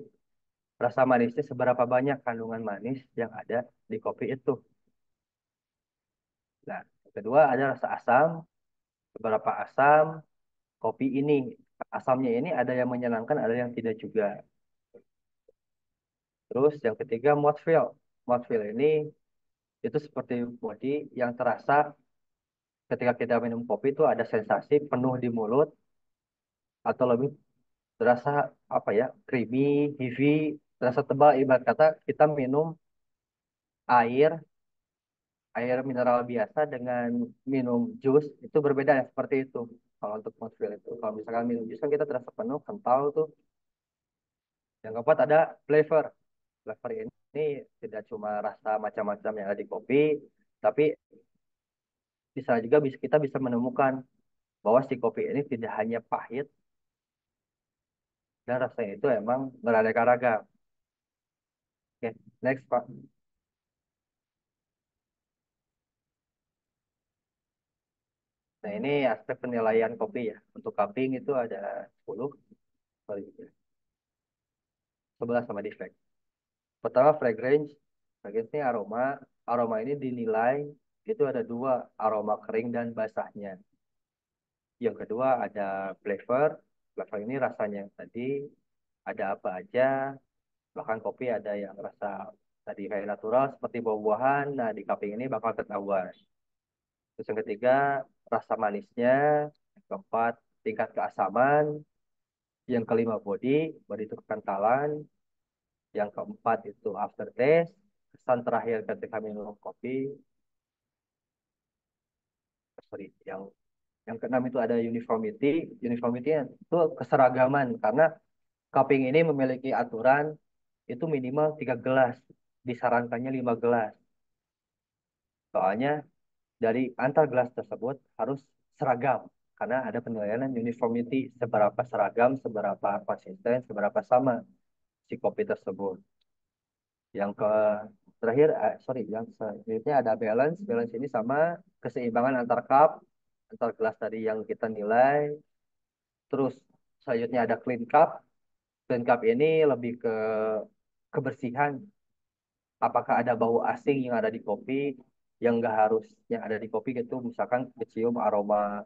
rasa manisnya seberapa banyak kandungan manis yang ada di kopi itu. Nah, yang kedua ada rasa asam, seberapa asam kopi ini. Asamnya ini ada yang menyenangkan, ada yang tidak juga. Terus yang ketiga mouthfeel. Mouthfeel ini itu seperti body yang terasa ketika kita minum kopi itu ada sensasi penuh di mulut atau lebih terasa apa ya, creamy, heavy, terasa tebal ibarat kata kita minum air air mineral biasa dengan minum jus itu berbeda ya seperti itu. Kalau untuk mouthfeel itu, kalau misalkan minum jus kan kita terasa penuh, kental tuh. Yang keempat ada flavor. Flavor ini tidak cuma rasa macam-macam yang ada di kopi, tapi kita bisa menemukan bahwa si kopi ini tidak hanya pahit dan rasanya itu emang beraneka ragam. Oke, next Pak. Nah ini aspek penilaian kopi ya. Untuk cupping itu ada 10, sorry, 11 sama defect. Pertama fragrance, fragrance ini aroma. Aroma ini dinilai itu ada dua, aroma kering dan basahnya. Yang kedua ada flavor. Flavor ini rasanya tadi ada apa aja. Bahkan kopi ada yang rasa tadi kayak natural seperti buah-buahan. Nah di cupping ini bakal ketahuan. Terus yang ketiga rasa manisnya. Yang keempat tingkat keasaman. Yang kelima body itu kekentalan. Yang keempat itu aftertaste. Kesan terakhir ketika minum kopi. Sorry, yang keenam itu ada uniformity. Uniformity itu keseragaman karena cupping ini memiliki aturan itu minimal 3 gelas, disarankannya 5 gelas. Soalnya dari antar gelas tersebut harus seragam karena ada penilaian uniformity seberapa seragam, seberapa konsisten, seberapa sama si kopi tersebut. Yang ke terakhir, sorry, yang selanjutnya ada balance. Balance ini sama keseimbangan antar cup, antar gelas tadi yang kita nilai. Terus selanjutnya ada clean cup. Clean cup ini lebih ke kebersihan. Apakah ada bau asing yang ada di kopi yang nggak harus yang ada di kopi gitu. Misalkan kecium aroma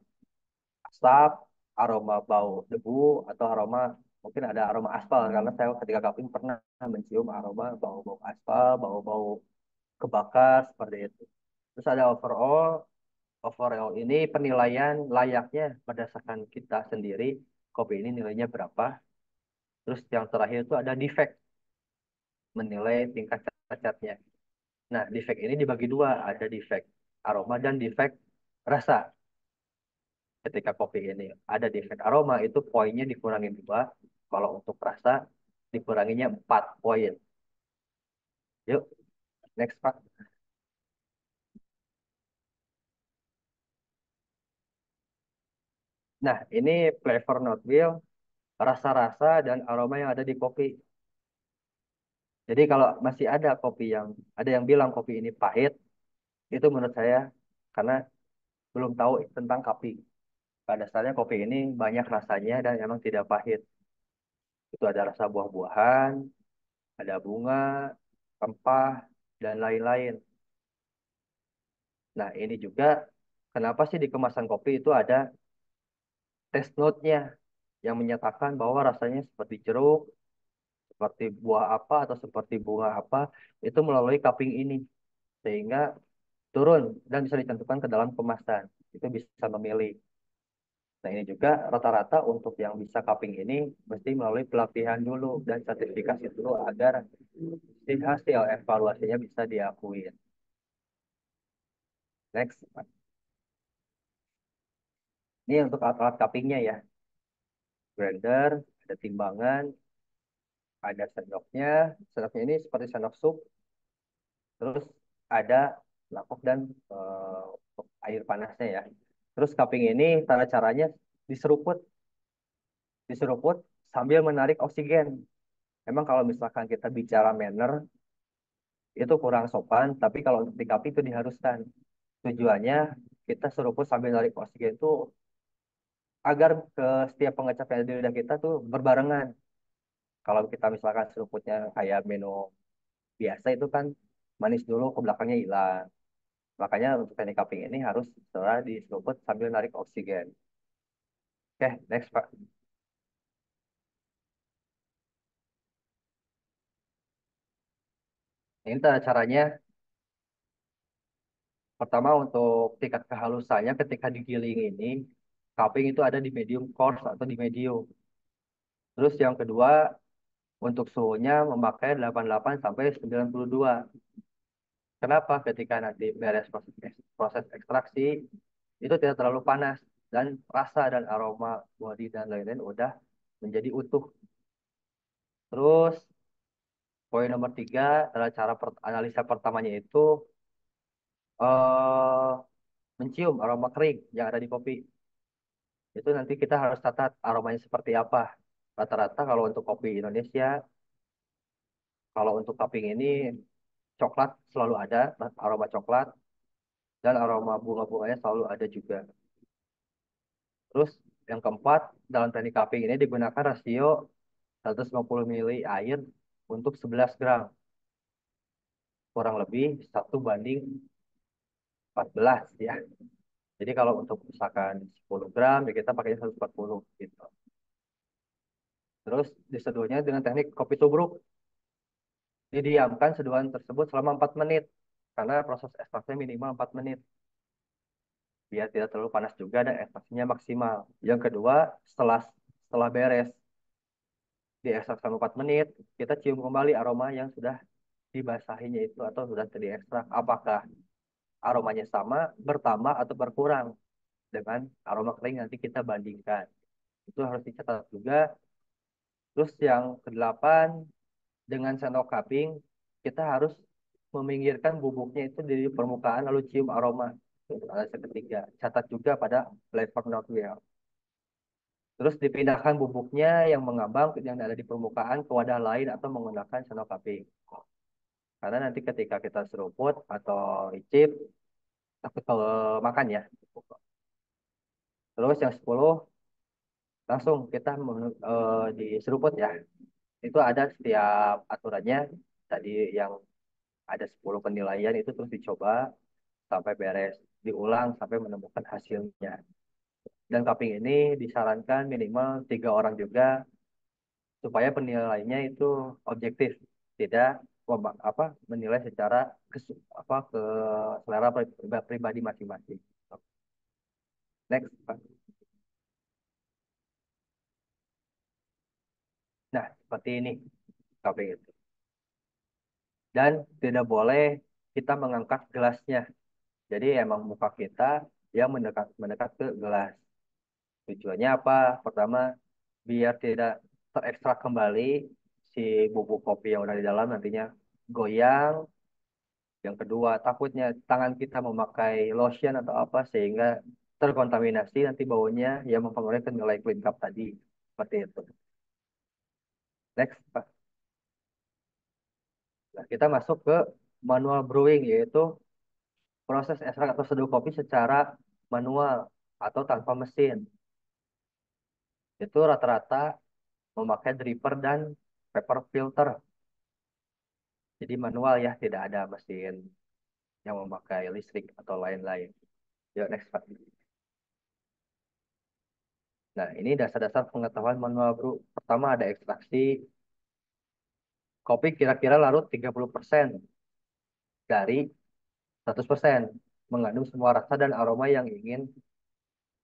asap, aroma bau debu, atau aroma mungkin ada aroma aspal. Karena saya ketika cupping pernah mencium aroma bau-bau aspal, bau-bau kebakar seperti itu. Terus ada overall. Overall ini penilaian layaknya berdasarkan kita sendiri. Kopi ini nilainya berapa. Terus yang terakhir itu ada defect, menilai tingkat cacatnya. Nah, defect ini dibagi dua, ada defect aroma dan defect rasa. Ketika kopi ini ada defect aroma, itu poinnya dikurangi dua. Kalau untuk rasa, dikuranginya 4 poin. Yuk, next Pak. Nah, ini flavor note wheel, rasa-rasa dan aroma yang ada di kopi. Jadi kalau masih ada yang bilang kopi ini pahit, itu menurut saya karena belum tahu tentang kopi. Pada dasarnya kopi ini banyak rasanya dan emang tidak pahit. Itu ada rasa buah-buahan, ada bunga, rempah, dan lain-lain. Nah, ini juga kenapa sih di kemasan kopi itu ada taste note-nya yang menyatakan bahwa rasanya seperti jeruk, seperti buah apa, atau seperti bunga apa, itu melalui cupping ini. sehingga turun dan bisa dicantumkan ke dalam kemasan. Itu bisa memilih. Nah, ini juga rata-rata untuk yang bisa cupping ini mesti melalui pelatihan dulu dan sertifikasi dulu agar si hasil evaluasinya bisa diakui. Next. Ini untuk alat-alat cuppingnya ya. Grinder, ada timbangan, ada sendoknya. Sendoknya ini seperti sendok sup. Terus ada mangkok dan air panasnya ya. Terus cupping ini cara caranya diseruput, diseruput sambil menarik oksigen. Memang kalau misalkan kita bicara manner itu kurang sopan, tapi kalau untuk di cupping itu diharuskan. Tujuannya kita seruput sambil narik oksigen itu agar ke setiap pengecap yang ada di lidah kita tuh berbarengan. Kalau kita misalkan seruputnya kayak minum biasa itu kan manis dulu ke belakangnya hilang. Makanya untuk teknik cupping ini harus setelah diseruput sambil narik oksigen. Oke, next Pak. Ini cara caranya. Pertama untuk tingkat kehalusannya ketika digiling ini, cupping itu ada di medium coarse atau di medium. Terus yang kedua, untuk suhunya memakai 88 sampai 92. Kenapa? Ketika nanti beres proses ekstraksi, itu tidak terlalu panas dan rasa dan aroma body dan lain-lain udah menjadi utuh. Terus poin nomor tiga adalah cara analisa pertamanya itu eh, mencium aroma kering yang ada di kopi. Itu nanti kita harus catat aromanya seperti apa. Rata-rata kalau untuk kopi Indonesia, kalau untuk cupping ini coklat selalu ada, aroma coklat dan aroma bunga-bunganya selalu ada juga. Terus yang keempat, dalam teknik cupping ini digunakan rasio 150 mili air untuk 11 gram. Kurang lebih 1:14 ya. Jadi kalau untuk misalkan 10 gram, ya kita pakainya 140 gitu. Terus diseduhnya dengan teknik kopi tubruk. Didiamkan seduhan tersebut selama 4 menit. Karena proses ekstraksinya minimal 4 menit. Biar tidak terlalu panas juga dan ekstraksinya maksimal. Yang kedua, setelah setelah beres diekstrak selama 4 menit, kita cium kembali aroma yang sudah dibasahinya itu atau sudah diekstrak. Apakah aromanya sama, bertambah, atau berkurang dengan aroma kering nanti kita bandingkan. Itu harus dicatat juga. Terus yang kedelapan, dengan sendok cupping, kita harus meminggirkan bubuknya itu dari permukaan lalu cium aroma. Itu alasan ketiga. Catat juga pada flavor note wheel. Terus dipindahkan bubuknya yang mengambang yang ada di permukaan ke wadah lain atau menggunakan sendok cupping. Karena nanti ketika kita seruput atau icip, takut kalau makan ya. Terus yang 10, langsung kita diseruput ya. Itu ada setiap aturannya. Tadi yang ada 10 penilaian itu terus dicoba sampai beres. Diulang sampai menemukan hasilnya. Dan cupping ini disarankan minimal 3 orang juga supaya penilaiannya itu objektif, tidak apa menilai secara ke selera pribadi masing-masing. Next, Pak. Nah, seperti ini cupping itu. Dan tidak boleh kita mengangkat gelasnya. Jadi emang muka kita yang mendekat mendekat ke gelas. Tujuannya apa? Pertama, biar tidak terekstrak kembali si bubuk kopi yang udah di dalam nantinya goyang. Yang kedua, takutnya tangan kita memakai lotion atau apa sehingga terkontaminasi nanti baunya yang mempengaruhi ke nilai clean cup tadi. Seperti itu. Next, Pak. Nah, kita masuk ke manual brewing yaitu proses ekstrak atau seduh kopi secara manual atau tanpa mesin. Itu rata-rata memakai dripper dan paper filter. Jadi manual ya, tidak ada mesin yang memakai listrik atau lain-lain. Yuk, next Pak. Nah, ini dasar-dasar pengetahuan manual brew. Pertama ada ekstraksi. Kopi kira-kira larut 30% dari 100%, mengandung semua rasa dan aroma yang ingin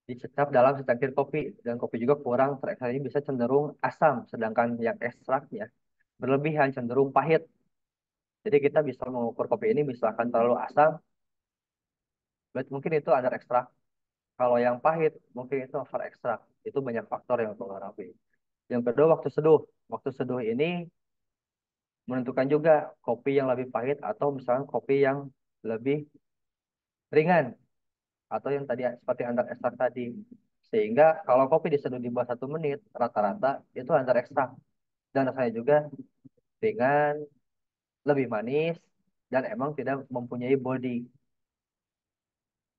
dicecap dalam secangkir kopi. Dan kopi juga kurang terekstraksi bisa cenderung asam, sedangkan yang ekstraknya berlebihan cenderung pahit. Jadi kita bisa mengukur kopi ini misalkan terlalu asam, berarti mungkin itu under ekstrak. Kalau yang pahit, mungkin itu over ekstrak. Itu banyak faktor yang mempengaruhi. Yang kedua, waktu seduh. Waktu seduh ini menentukan juga kopi yang lebih pahit atau misalnya kopi yang lebih ringan atau yang tadi seperti under ekstrak tadi. Sehingga kalau kopi diseduh di bawah 1 menit, rata-rata itu under ekstrak. Dan rasanya juga ringan, lebih manis, dan emang tidak mempunyai body.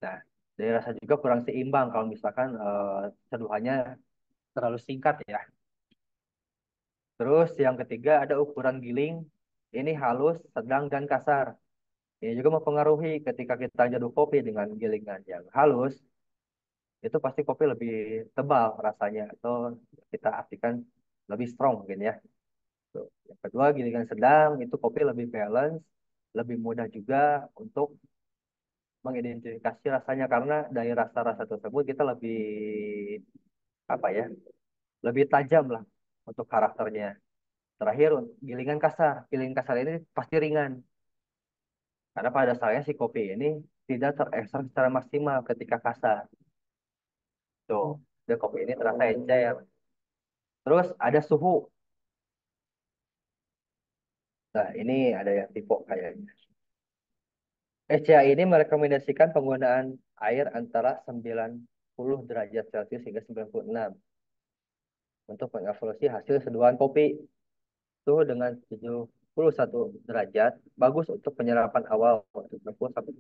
Nah, dari rasa juga kurang seimbang kalau misalkan seduhannya terlalu singkat ya. Terus yang ketiga ada ukuran giling. Ini halus, sedang, dan kasar. Ini juga mempengaruhi ketika kita nyeduh kopi dengan gilingan yang halus, itu pasti kopi lebih tebal rasanya atau kita artikan lebih strong mungkin ya. Tuh. Yang kedua, gilingan sedang itu kopi lebih balance, lebih mudah juga untuk mengidentifikasi rasanya karena dari rasa-rasa tersebut kita lebih apa ya, lebih tajam lah untuk karakternya. Terakhir, gilingan kasar. Gilingan kasar ini pasti ringan karena pada dasarnya si kopi ini tidak terekstrak secara maksimal ketika kasar. Tuh, dan kopi ini terasa encer. Terus ada suhu. Nah, ini ada yang tipe kayaknya. SCA ini merekomendasikan penggunaan air antara 90 derajat Celcius hingga 96 untuk mengevaluasi hasil seduhan kopi. Suhu dengan 71 derajat bagus untuk penyerapan awal 60 sampai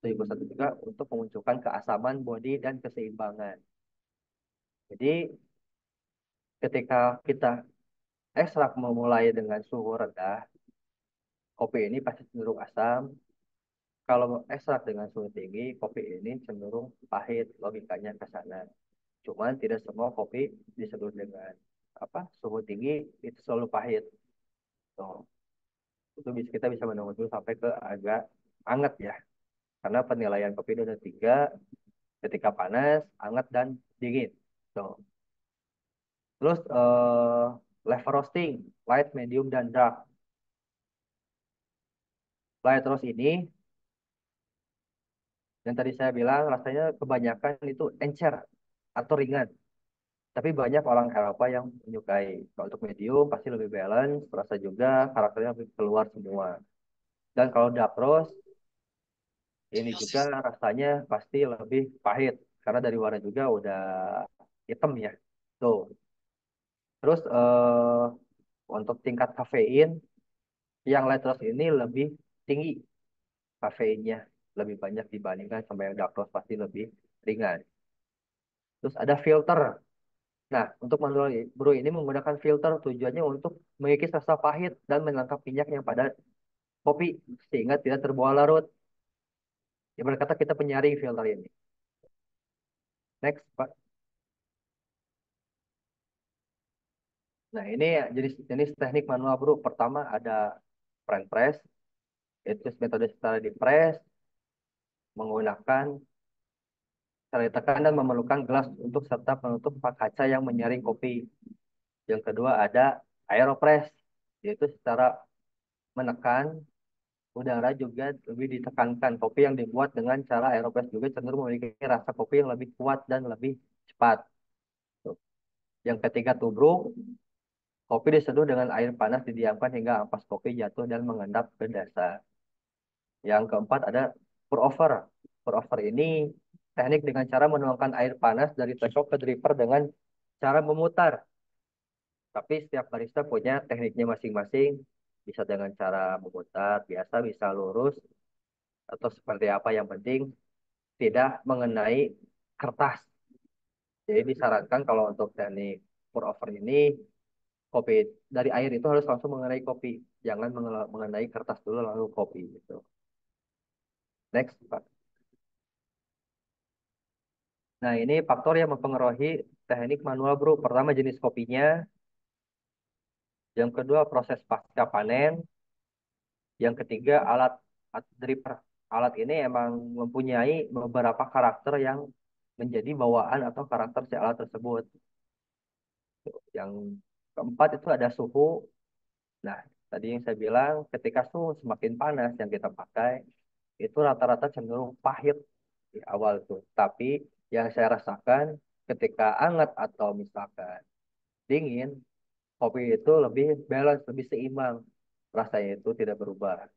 71 juga untuk memunculkan keasaman bodi dan keseimbangan. Jadi ketika kita ekstrak memulai dengan suhu rendah, kopi ini pasti cenderung asam. Kalau ekstrak dengan suhu tinggi, kopi ini cenderung pahit, logikanya ke sana. Cuman tidak semua kopi diseduh dengan suhu tinggi itu selalu pahit. Tuh. Itu kita bisa menunggu dulu sampai ke agak hangat ya. Karena penilaian kopi itu ada tiga, ketika panas, hangat, dan dingin. Tuh. Terus level roasting, light, medium, dan dark. Light roast ini yang tadi saya bilang rasanya kebanyakan itu encer atau ringan. Tapi banyak orang Eropa yang menyukai. Kalau untuk medium pasti lebih balance, rasa juga karakternya lebih keluar semua. Dan kalau dark roast ini juga rasanya pasti lebih pahit karena dari warna juga udah hitam ya. Tuh. Terus untuk tingkat kafein yang light roast ini lebih tinggi kafeinnya, lebih banyak dibandingkan sama yang dark roast pasti lebih ringan. Terus ada filter. Nah, untuk manual brew ini menggunakan filter tujuannya untuk mengikis rasa pahit dan menangkap minyak yang pada kopi sehingga tidak terbawa larut. Ibarat kata kita penyaring filter ini. Next, Pak. Nah, ini jenis-jenis teknik manual brew. Pertama ada French press, itu metode setelah di press menggunakan cara ditekan dan memerlukan gelas untuk serta penutup kaca yang menyaring kopi. Yang kedua ada aeropress, yaitu secara menekan udara juga lebih ditekankan. Kopi yang dibuat dengan cara aeropress juga cenderung memiliki rasa kopi yang lebih kuat dan lebih cepat. Tuh. Yang ketiga tubruk, kopi diseduh dengan air panas didiamkan hingga ampas kopi jatuh dan mengendap ke dasar. Yang keempat ada pour over. Pour over ini teknik dengan cara menuangkan air panas dari teko ke dripper dengan cara memutar. Tapi setiap barista punya tekniknya masing-masing. Bisa dengan cara memutar, biasa bisa lurus, atau seperti apa. Yang penting tidak mengenai kertas. Jadi disarankan kalau untuk teknik pour over ini, kopi dari air itu harus langsung mengenai kopi. Jangan mengenai kertas dulu lalu kopi gitu. Next, Pak. Nah, ini faktor yang mempengaruhi teknik manual brew. Pertama, jenis kopinya. Yang kedua, proses pasca panen. Yang ketiga, alat dripper. alat ini emang mempunyai beberapa karakter yang menjadi bawaan atau karakter si alat tersebut. Yang keempat itu ada suhu. Nah, tadi yang saya bilang ketika suhu semakin panas yang kita pakai itu rata-rata cenderung pahit di awal tuh. Tapi yang saya rasakan ketika hangat atau misalkan dingin, kopi itu lebih balance, lebih seimbang. Rasanya itu tidak berubah.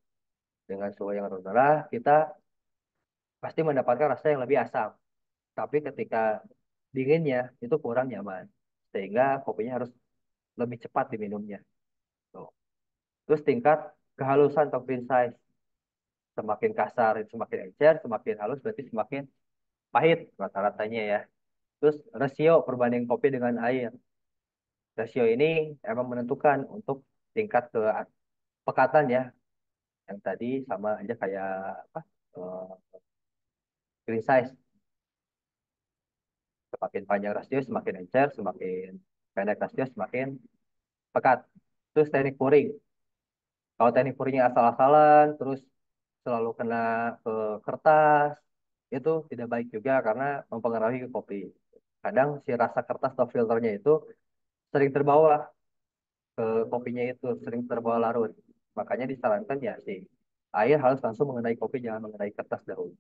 Dengan suhu yang rendah, kita pasti mendapatkan rasa yang lebih asam. Tapi ketika dinginnya itu kurang nyaman. Sehingga kopinya harus lebih cepat diminumnya. Tuh. Terus tingkat kehalusan atau green size. Semakin kasar, semakin encer, semakin halus berarti semakin pahit rata-ratanya ya. Terus rasio perbanding kopi dengan air. Rasio ini emang menentukan untuk tingkat ke pekatan ya. Yang tadi sama aja kayak apa? Green size. Semakin panjang rasio, semakin encer, semakin pendek rasio, semakin pekat. Terus teknik pouring. Kalau teknik pouringnya asal-asalan, terus selalu kena ke kertas, itu tidak baik juga karena mempengaruhi ke kopi. Kadang si rasa kertas atau filternya itu sering terbawa ke kopinya itu, sering terbawa larut. Makanya disarankan ya sih, air harus langsung mengenai kopi, jangan mengenai kertas dahulu.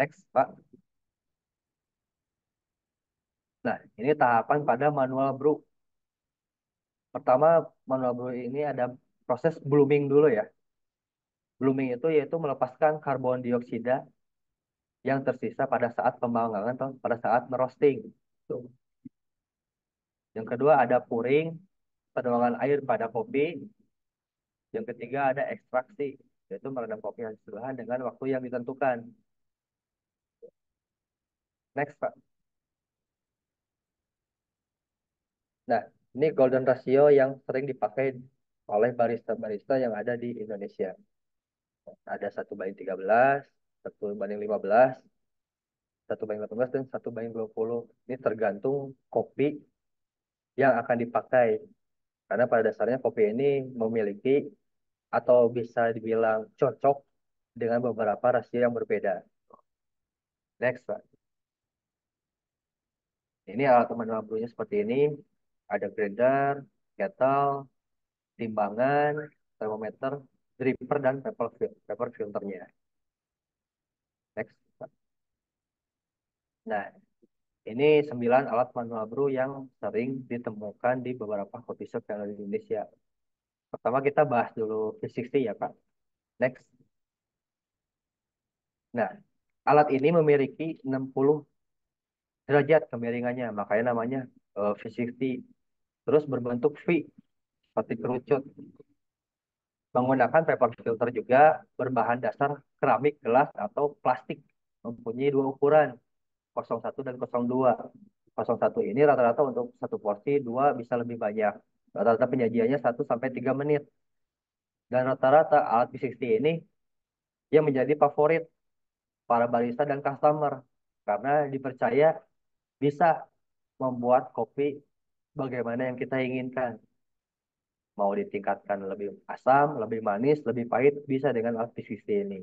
Next, Pak. Nah, ini tahapan pada manual brew. Pertama, manual brew ini ada proses blooming dulu ya. Blooming itu yaitu melepaskan karbon dioksida yang tersisa pada saat pemanggangan atau pada saat merosting. Tuh. Yang kedua ada pouring, penuangan air pada kopi. Yang ketiga ada ekstraksi, yaitu merendam kopi hasil olahan dengan waktu yang ditentukan. Next, Pak. Nah, ini golden ratio yang sering dipakai oleh barista-barista yang ada di Indonesia. Ada 1:13, 1:15, 1:18, dan 1:20. Ini tergantung kopi yang akan dipakai. Karena pada dasarnya kopi ini memiliki atau bisa dibilang cocok dengan beberapa rasio yang berbeda. Next, Pak. Ini alat manual brewnya seperti ini. Ada grinder, kettle, timbangan, thermometer, dripper, dan paper filternya. Next. Nah, ini 9 alat manual brew yang sering ditemukan di beberapa coffee shop yang ada di Indonesia. Pertama kita bahas dulu V60 ya, Pak. Next. Nah, alat ini memiliki 60 derajat kemiringannya, makanya namanya V60. Terus berbentuk V, seperti kerucut. Menggunakan paper filter juga berbahan dasar keramik, gelas, atau plastik. Mempunyai dua ukuran, 01 dan 02. 01 ini rata-rata untuk satu porsi, dua bisa lebih banyak. Rata-rata penyajiannya 1 sampai 3 menit. Dan rata-rata alat V60 ini yang menjadi favorit para barista dan customer. Karena dipercaya bisa membuat kopi bagaimana yang kita inginkan. Mau ditingkatkan lebih asam, lebih manis, lebih pahit, bisa dengan alat V60 ini.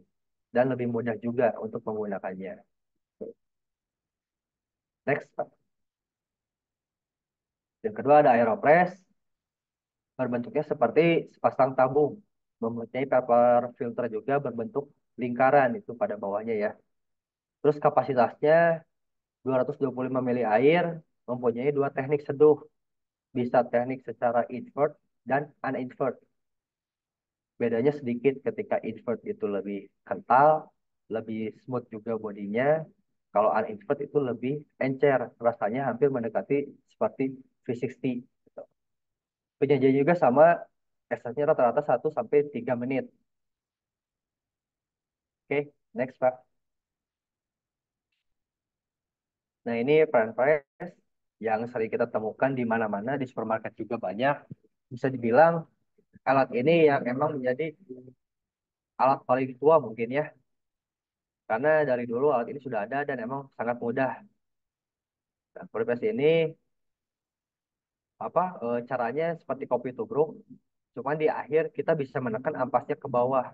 Dan lebih mudah juga untuk menggunakannya. Next, Pak. Yang kedua ada Aeropress. Berbentuknya seperti sepasang tabung. Mempunyai paper filter juga berbentuk lingkaran itu pada bawahnya ya. Terus kapasitasnya 225 mili air, mempunyai dua teknik seduh. Bisa teknik secara invert dan uninvert. Bedanya sedikit ketika invert itu lebih kental, lebih smooth juga bodinya. Kalau uninvert itu lebih encer, rasanya hampir mendekati seperti V60. Penyajian juga sama, esesnya rata-rata 1 sampai 3 menit. Oke, next Pak. Nah ini peran press yang sering kita temukan di mana-mana, di supermarket juga banyak. Bisa dibilang alat ini yang emang menjadi alat paling tua mungkin ya. Karena dari dulu alat ini sudah ada dan emang sangat mudah. Nah, press ini caranya seperti kopi tubruk, cuman di akhir kita bisa menekan ampasnya ke bawah.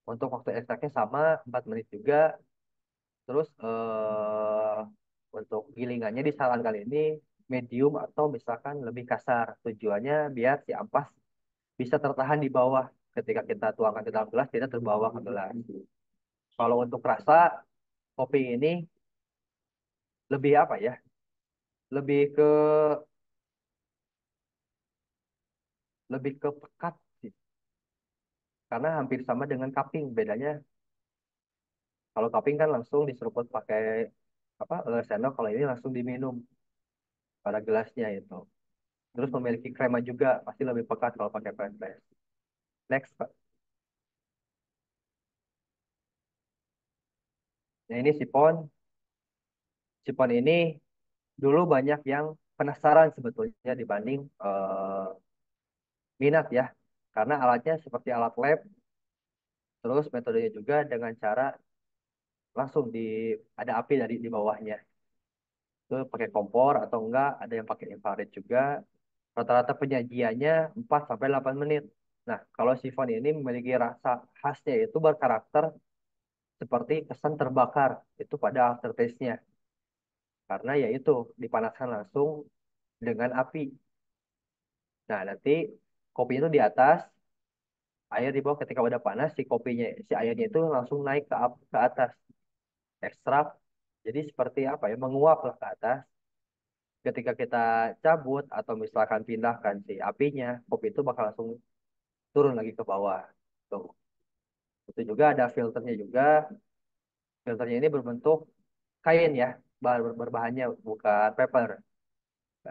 Untuk waktu ekstraknya sama 4 menit juga. Terus untuk gilingannya disarankan ini medium atau misalkan lebih kasar. Tujuannya biar si ampas bisa tertahan di bawah. Ketika kita tuangkan ke dalam gelas, tidak terbawa ke gelas. Kalau untuk rasa, kopi ini lebih apa ya? Lebih ke pekat sih. Karena hampir sama dengan cupping. Bedanya kalau cupping kan langsung diseruput pakai apa sendok. Kalau ini langsung diminum pada gelasnya itu. Terus memiliki krema juga pasti lebih pekat kalau pakai French press. Next, Pak. Nah, ini sipon. Sipon ini dulu banyak yang penasaran sebetulnya dibanding minat ya. Karena alatnya seperti alat lab, terus metodenya juga dengan cara langsung ada api dari di bawahnya. Itu pakai kompor atau enggak, ada yang pakai infrared juga. Rata-rata penyajiannya 4 sampai 8 menit. Nah, kalau sifon ini memiliki rasa khasnya itu berkarakter seperti kesan terbakar itu pada aftertaste-nya. Karena yaitu dipanaskan langsung dengan api. Nah, nanti kopi itu di atas, air di bawah ketika udah panas, si airnya itu langsung naik ke atas, ekstrak. Jadi seperti apa ya, menguap lah ke atas. Ketika kita cabut atau misalkan pindahkan si apinya, kopi itu bakal langsung turun lagi ke bawah. Tuh. Itu juga ada filternya juga. Filternya ini berbentuk kain ya, berbahannya bukan paper.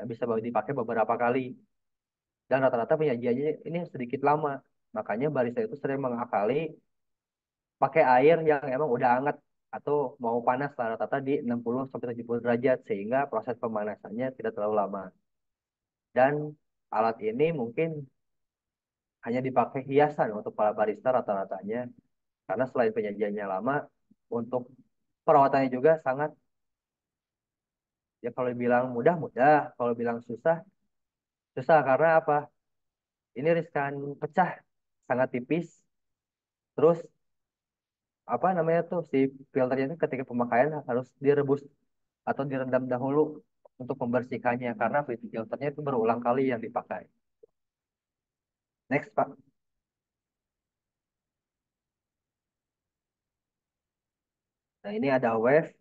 Bisa dipakai beberapa kali. Dan rata-rata penyajiannya ini sedikit lama. Makanya barista itu sering mengakali pakai air yang emang udah hangat atau mau panas lah, rata-rata di 60 sampai 70 derajat sehingga proses pemanasannya tidak terlalu lama. Dan alat ini mungkin hanya dipakai hiasan untuk para barista rata-ratanya karena selain penyajiannya lama, untuk perawatannya juga sangat ya kalau bilang mudah mudah, kalau bilang susah susah karena apa? Ini riskan pecah sangat tipis. Terus apa namanya tuh si filternya itu ketika pemakaian harus direbus atau direndam dahulu untuk membersihkannya karena filternya itu berulang kali yang dipakai. Next, Pak. Nah, ini ada wave.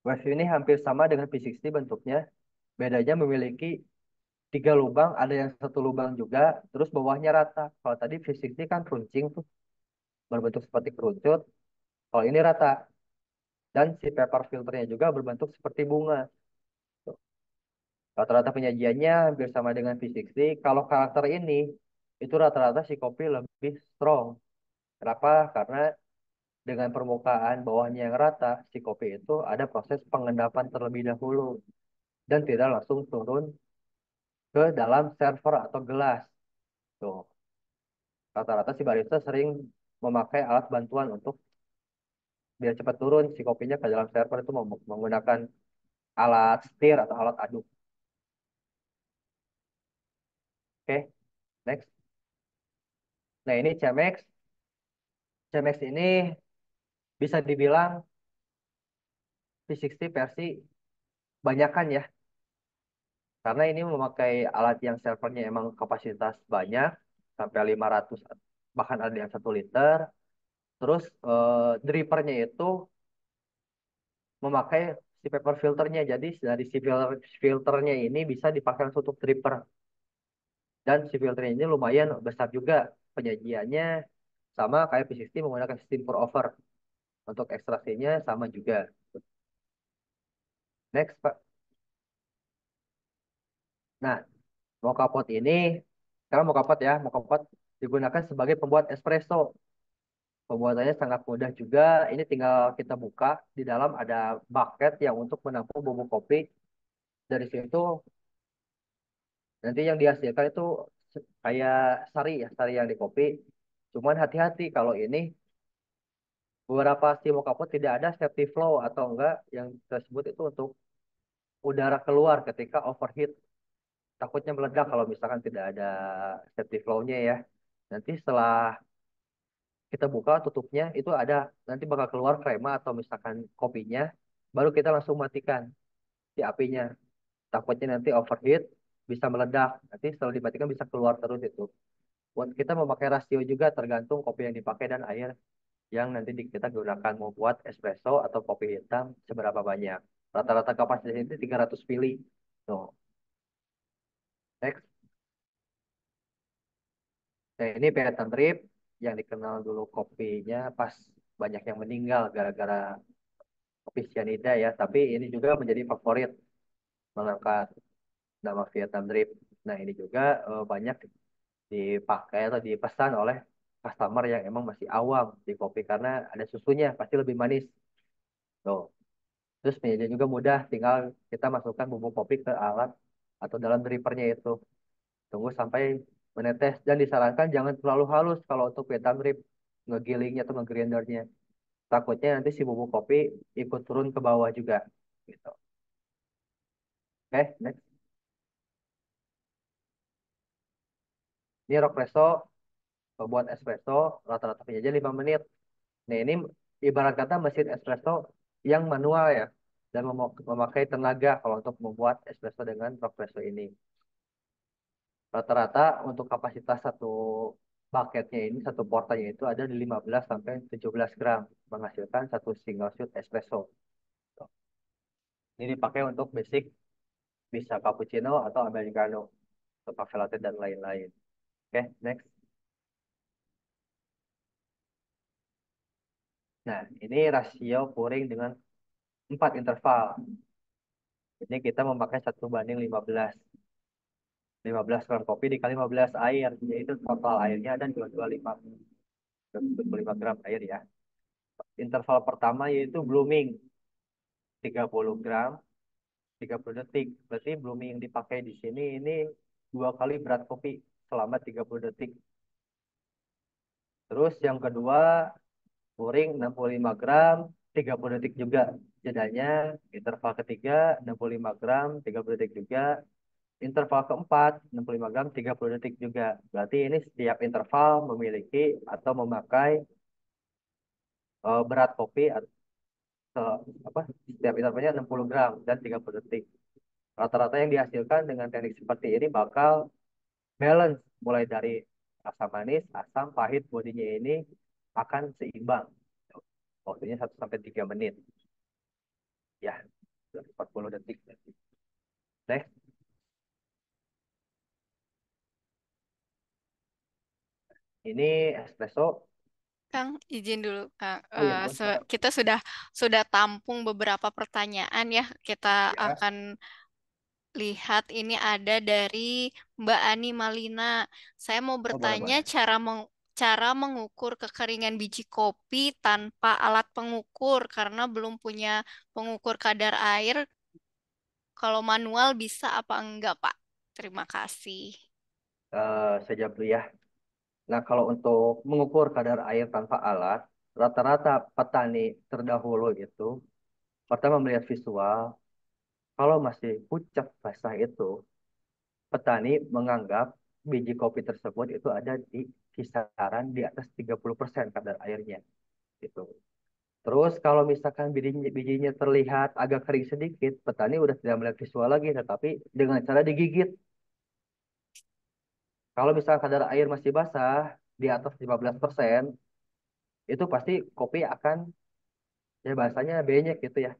Wave ini hampir sama dengan P60 bentuknya. Bedanya memiliki 3 lubang, ada yang satu lubang juga, terus bawahnya rata. Kalau tadi V60 kan runcing tuh, berbentuk seperti kerucut. Kalau ini rata. Dan si paper filternya juga berbentuk seperti bunga. Tuh. Rata-rata penyajiannya hampir sama dengan V60. Kalau karakter ini, itu rata-rata si kopi lebih strong. Kenapa? Karena dengan permukaan bawahnya yang rata, si kopi itu ada proses pengendapan terlebih dahulu dan tidak langsung turun ke dalam server atau gelas. Tuh, rata-rata si barista sering memakai alat bantuan untuk biar cepat turun si kopinya ke dalam server itu menggunakan alat stir atau alat aduk. Oke, next. Nah, ini Chemex. Chemex ini bisa dibilang V60 versi banyakan ya. Karena ini memakai alat yang servernya emang kapasitas banyak, sampai 500, bahkan ada yang 1 liter. Terus drippernya itu memakai si paper filternya. Jadi dari si filternya ini bisa dipakai langsung untuk dripper. Dan si filternya ini lumayan besar juga. Penyajiannya sama kayak P60 menggunakan sistem pour over. Untuk ekstraksinya sama juga. Next, Pak. Nah, mocha pot ini, sekarang mocha pot ya, mocha pot digunakan sebagai pembuat espresso. Pembuatannya sangat mudah juga. Ini tinggal kita buka. Di dalam ada bucket yang untuk menampung bubuk kopi. Dari situ nanti yang dihasilkan itu kayak sari ya, sari yang di kopi. Cuman hati-hati kalau ini beberapa steam kapot tidak ada safety flow atau enggak yang tersebut itu untuk udara keluar ketika overheat. Takutnya meledak kalau misalkan tidak ada safety flow-nya ya. Nanti setelah kita buka tutupnya itu ada nanti bakal keluar krema atau misalkan kopinya, baru kita langsung matikan si apinya. Takutnya nanti overheat bisa meledak. Nanti setelah dimatikan bisa keluar terus itu. Kita memakai rasio juga tergantung kopi yang dipakai dan air yang nanti kita gunakan mau buat espresso atau kopi hitam seberapa banyak. Rata-rata kapasitasnya itu 300 mili. Tuh, next. Nah, ini Vietnam Drip yang dikenal dulu kopinya pas banyak yang meninggal gara-gara kopi cyanida ya. Tapi ini juga menjadi favorit mengangkat nama Vietnam Drip. Nah, ini juga banyak dipakai atau dipesan oleh customer yang emang masih awam di kopi karena ada susunya pasti lebih manis. Tuh. Terus penyajian juga mudah, tinggal kita masukkan bubuk kopi ke alat atau dalam drippernya itu. Tunggu sampai menetes dan disarankan jangan terlalu halus kalau untuk Vietnam drip ngegilingnya atau ngegrindernya. Takutnya nanti si bubuk kopi ikut turun ke bawah juga. Gitu. Oke, next. Ini Rockpresso buat espresso rata-rata penyajian 5 menit. Nah, ini ibarat kata mesin espresso yang manual ya dan memakai tenaga kalau untuk membuat espresso dengan Rockpresso ini. Rata-rata untuk kapasitas satu bucketnya ini, satu portanya itu ada di 15 sampai 17 gram, menghasilkan satu single shot espresso. Ini dipakai untuk basic, bisa cappuccino atau americano, atau cafe latte dan lain-lain. Oke, next. Nah, ini rasio pouring dengan 4 interval. Ini kita memakai 1:15. 15 gram kopi dikali 15 air, yaitu total airnya ada 25 gram air ya. Interval pertama yaitu blooming 30 gram 30 detik. Berarti blooming yang dipakai di sini ini 2 kali berat kopi selama 30 detik. Terus yang kedua pouring 65 gram 30 detik juga. Jedanya interval ketiga 65 gram 30 detik juga. Interval keempat 65 gram 30 detik juga. Berarti ini setiap interval memiliki atau memakai berat kopi apa setiap intervalnya 60 gram dan 30 detik. Rata-rata yang dihasilkan dengan teknik seperti ini bakal balance mulai dari asam manis, asam, pahit, bodinya ini akan seimbang. Waktunya 1 sampai 3 menit. Ya, 40 detik. Next. Ini espresso. Kang, izin dulu, Kang. Oh ya, boleh. Kita sudah tampung beberapa pertanyaan ya. Kita Ya, akan lihat ini ada dari Mbak Ani Malina. Saya mau oh boleh bertanya boleh. cara mengukur kekeringan biji kopi tanpa alat pengukur karena belum punya pengukur kadar air. Kalau manual bisa apa enggak, Pak? Terima kasih. Saya jawab dulu ya. Nah, kalau untuk mengukur kadar air tanpa alat, rata-rata petani terdahulu itu pertama melihat visual. Kalau masih pucat basah itu, petani menganggap biji kopi tersebut itu ada di kisaran di atas 30% kadar airnya gitu. Terus kalau misalkan bijinya terlihat agak kering sedikit, petani udah tidak melihat visual lagi, tetapi dengan cara digigit. Kalau misalkan kadar air masih basah di atas 15%, itu pasti kopi akan ya bahasanya benyek gitu ya.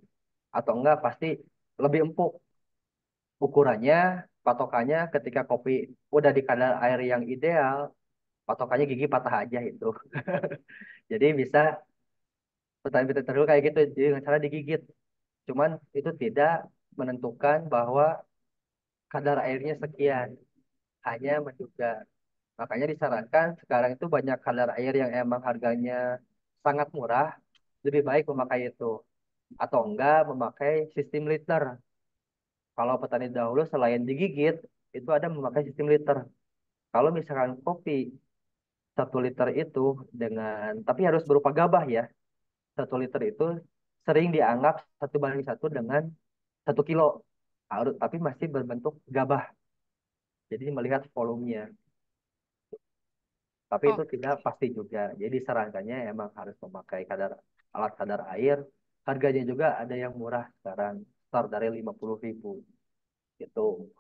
Atau enggak pasti lebih empuk. Ukurannya, patokannya ketika kopi udah di kadar air yang ideal, patokannya gigi patah aja itu. Jadi bisa petani-petani terdahulu kayak gitu, jadi dengan cara digigit. Cuman itu tidak menentukan bahwa kadar airnya sekian, hanya menduga. Makanya disarankan sekarang itu banyak kadar air yang emang harganya sangat murah, lebih baik memakai itu. Atau enggak memakai sistem liter. Kalau petani dahulu selain digigit, itu ada memakai sistem liter. Kalau misalkan kopi 1 liter itu tapi harus berupa gabah ya. 1 liter itu sering dianggap 1:1 dengan 1 kilo. Harus, tapi masih berbentuk gabah. Jadi melihat volumenya. Tapi itu tidak Oke. pasti juga. Jadi disarankannya emang harus memakai alat kadar air. Harganya juga ada yang murah sekarang, start dari 50.000 gitu.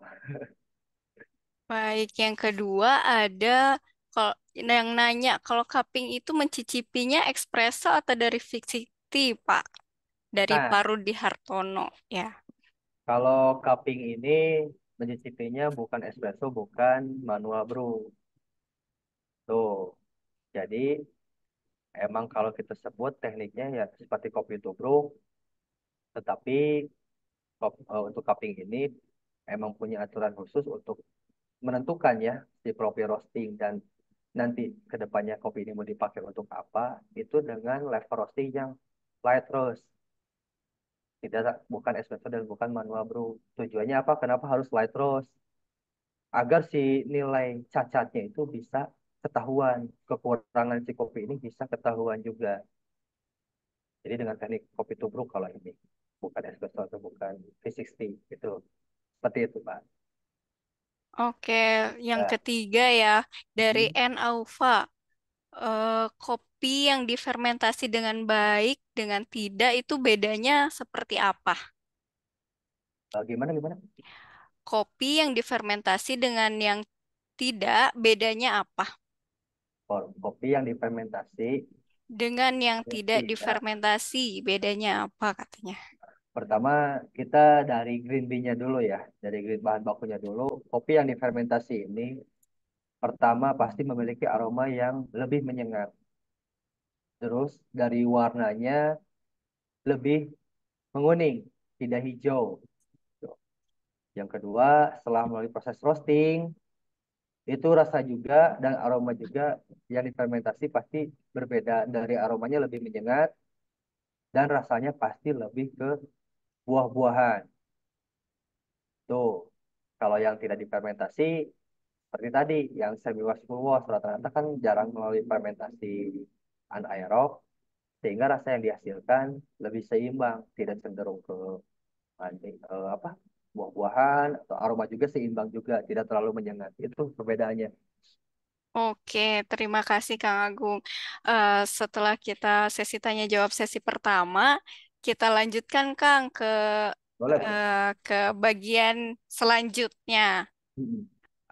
Baik, yang kedua ada kalau yang nanya kalau cupping itu mencicipinya espresso atau dari VCT, Pak? Dari Nah, Pak Rudi Hartono, ya. kalau cupping ini mencicipinya bukan espresso, bukan manual brew. Tuh. Jadi emang kalau kita sebut tekniknya ya seperti kopi tubruk, tetapi untuk cupping ini emang punya aturan khusus untuk menentukan ya si profil roasting dan nanti kedepannya kopi ini mau dipakai untuk apa itu dengan level roasting yang light roast, tidak bukan espresso dan bukan manual brew. Tujuannya apa? Kenapa harus light roast? Agar si nilai cacatnya itu bisa ketahuan, kekurangan si kopi ini bisa ketahuan juga. Jadi dengan teknik kopi tubruk kalau ini bukan espresso atau bukan V60 itu seperti itu Pak. Oke, yang Nah, ketiga ya dari hmm, N Alpha. Kopi yang difermentasi dengan baik dengan tidak itu bedanya seperti apa? gimana gimana? Kopi yang difermentasi dengan yang tidak bedanya apa? Kopi yang difermentasi Dengan yang tidak tidak. difermentasi bedanya apa katanya? Pertama, kita dari green bean-nya dulu ya. Dari green bahan bakunya dulu. Kopi yang difermentasi ini pertama pasti memiliki aroma yang lebih menyengat. Terus dari warnanya lebih menguning, tidak hijau. Yang kedua, setelah melalui proses roasting, itu rasa juga dan aroma juga yang difermentasi pasti berbeda. Dari aromanya lebih menyengat dan rasanya pasti lebih ke buah-buahan. Tuh, kalau yang tidak difermentasi seperti tadi, yang semi wash full wash rata-rata kan jarang melalui fermentasi anaerob, sehingga rasa yang dihasilkan lebih seimbang, tidak cenderung ke apa buah-buahan atau aroma juga seimbang juga, tidak terlalu menyengat. Itu perbedaannya. Oke, terima kasih Kang Agung. Setelah kita sesi tanya jawab sesi pertama, kita lanjutkan Kang Boleh, boleh. ke bagian selanjutnya. Mm-mm.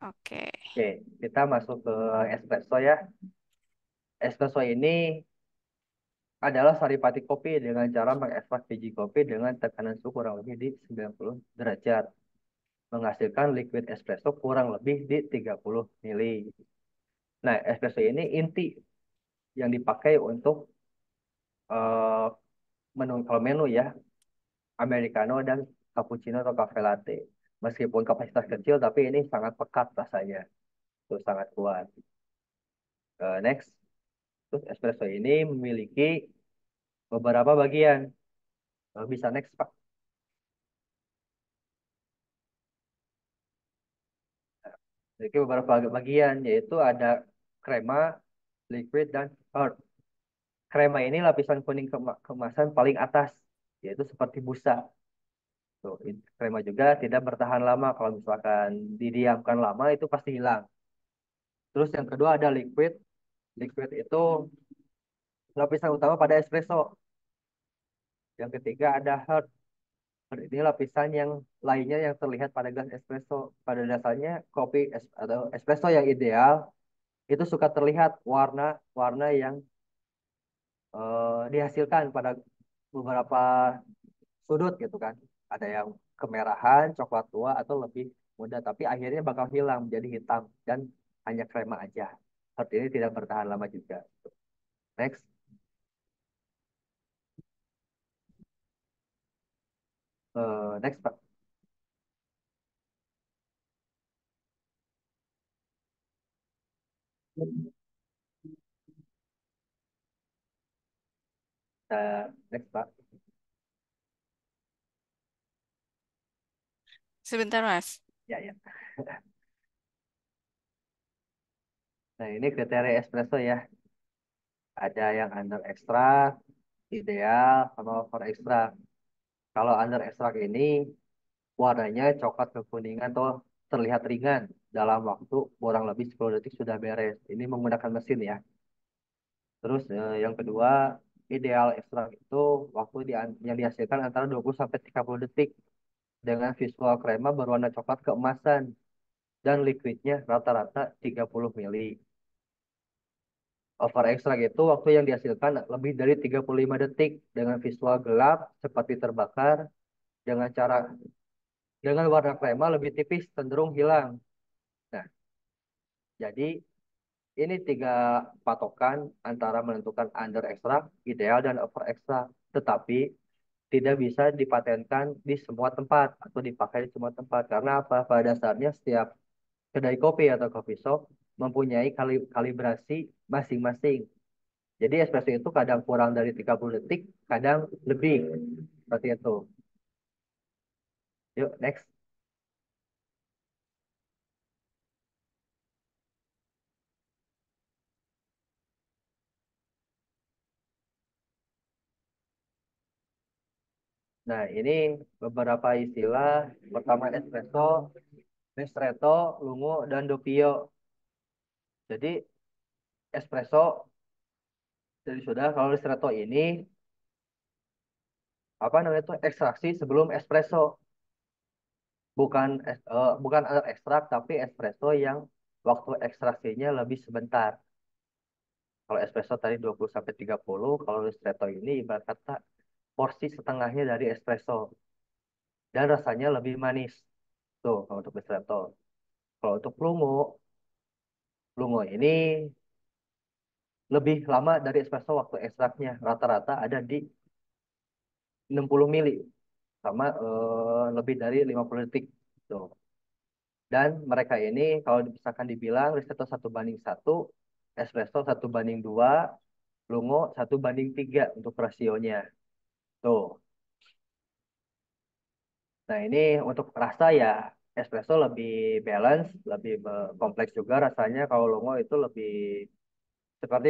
Oke. Oke, kita masuk ke espresso ya. Espresso ini adalah saripati kopi dengan cara mengekstrak biji kopi dengan tekanan suhu kurang lebih di 90 derajat, menghasilkan liquid espresso kurang lebih di 30 mili. Nah, espresso ini inti yang dipakai untuk eh, menu kalau menu ya, americano dan cappuccino atau cafe latte. Meskipun kapasitas kecil, tapi ini sangat pekat rasanya, itu sangat kuat. Next, terus espresso ini memiliki beberapa bagian. Bisa next Pak. Memiliki beberapa bagian, yaitu ada krema, liquid, dan hard. Krema ini lapisan kuning kemasan paling atas, yaitu seperti busa. Tuh, krema juga tidak bertahan lama. Kalau misalkan didiamkan lama itu pasti hilang. Terus yang kedua ada liquid. Liquid itu lapisan utama pada espresso. Yang ketiga ada hard. Hard ini lapisan yang lainnya yang terlihat pada gelas espresso. Pada dasarnya atau espresso yang ideal itu suka terlihat warna-warna yang dihasilkan pada beberapa sudut gitu kan. Ada yang kemerahan, coklat tua atau lebih muda, tapi akhirnya bakal hilang menjadi hitam dan hanya krema aja. Hard ini tidak bertahan lama juga. Next. Next Pak. Next Pak. Sebentar, Mas. Ya, ya. Nah, ini kriteria espresso ya. Ada yang under extract, ideal, sama over extract. Kalau under extract ini warnanya coklat kekuningan tuh. terlihat ringan dalam waktu kurang lebih 10 detik sudah beres. Ini menggunakan mesin ya. Terus yang kedua, ideal ekstrak itu waktu yang dihasilkan antara 20 sampai 30 detik dengan visual krema berwarna coklat keemasan dan liquidnya rata-rata 30 mili. Over extract itu waktu yang dihasilkan lebih dari 35 detik dengan visual gelap seperti terbakar dengan cara dengan warna krema lebih tipis cenderung hilang. Nah, jadi ini tiga patokan antara menentukan under extract, ideal dan over extract. Tetapi tidak bisa dipatenkan di semua tempat atau dipakai di semua tempat karena apa? Pada dasarnya setiap kedai kopi atau coffee shop mempunyai kalibrasi masing-masing. Jadi espresso itu kadang kurang dari 30 detik, kadang lebih. Seperti itu. Yuk, next. Nah, ini beberapa istilah. Pertama espresso, ristretto, lungo, dan doppio. Jadi espresso, jadi sudah kalau ristretto ini apa namanya itu ekstraksi sebelum espresso. Bukan ekstrak tapi espresso yang waktu ekstraksinya lebih sebentar. Kalau espresso tadi 20 sampai 30, kalau ristretto ini ibarat kata porsi setengahnya dari espresso dan rasanya lebih manis. Tuh, kalau untuk ristretto. Kalau untuk lungo, lungo ini lebih lama dari espresso waktu ekstraknya. Rata-rata ada di 60 mili sama lebih dari 50 detik. Tuh. Dan mereka ini kalau misalkan dibilang ristretto 1:1, espresso 1:2, lungo 1:3 untuk rasionya. Tuh. Nah, ini untuk rasa ya espresso lebih balance, lebih kompleks juga rasanya. Kalau longo itu lebih seperti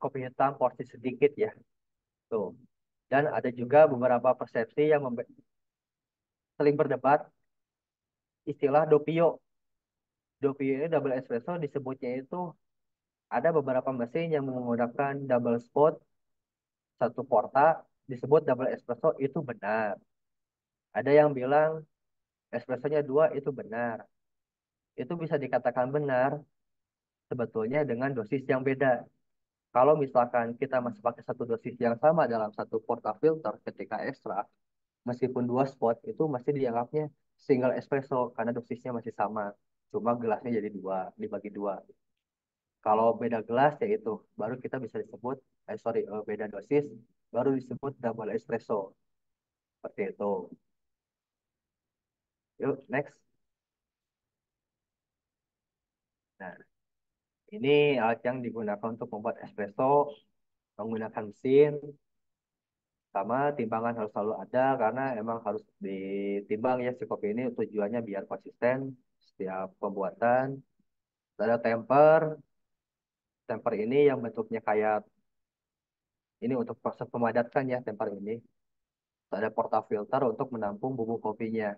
kopi hitam porsi sedikit ya. Tuh. Dan ada juga beberapa persepsi yang saling berdebat istilah doppio. Doppio ini double espresso disebutnya itu ada beberapa mesin yang menggunakan double spot, satu porta disebut double espresso itu benar. Ada yang bilang espressonya dua itu benar. Itu bisa dikatakan benar sebetulnya dengan dosis yang beda. Kalau misalkan kita masih pakai satu dosis yang sama dalam satu portafilter ketika ekstrak, meskipun dua spot itu masih dianggapnya single espresso karena dosisnya masih sama. Cuma gelasnya jadi dua, dibagi dua. Kalau beda gelas ya itu baru kita bisa disebut, beda dosis, baru disebut double espresso. Seperti itu. Yuk, next. Nah, ini alat yang digunakan untuk membuat espresso menggunakan mesin. Sama timbangan harus selalu ada karena emang harus ditimbang ya si kopi ini tujuannya biar konsisten setiap pembuatan. Ada temper, temper ini yang bentuknya kayak ini untuk proses pemadatkan ya temper ini. Ada portafilter untuk menampung bubuk kopinya.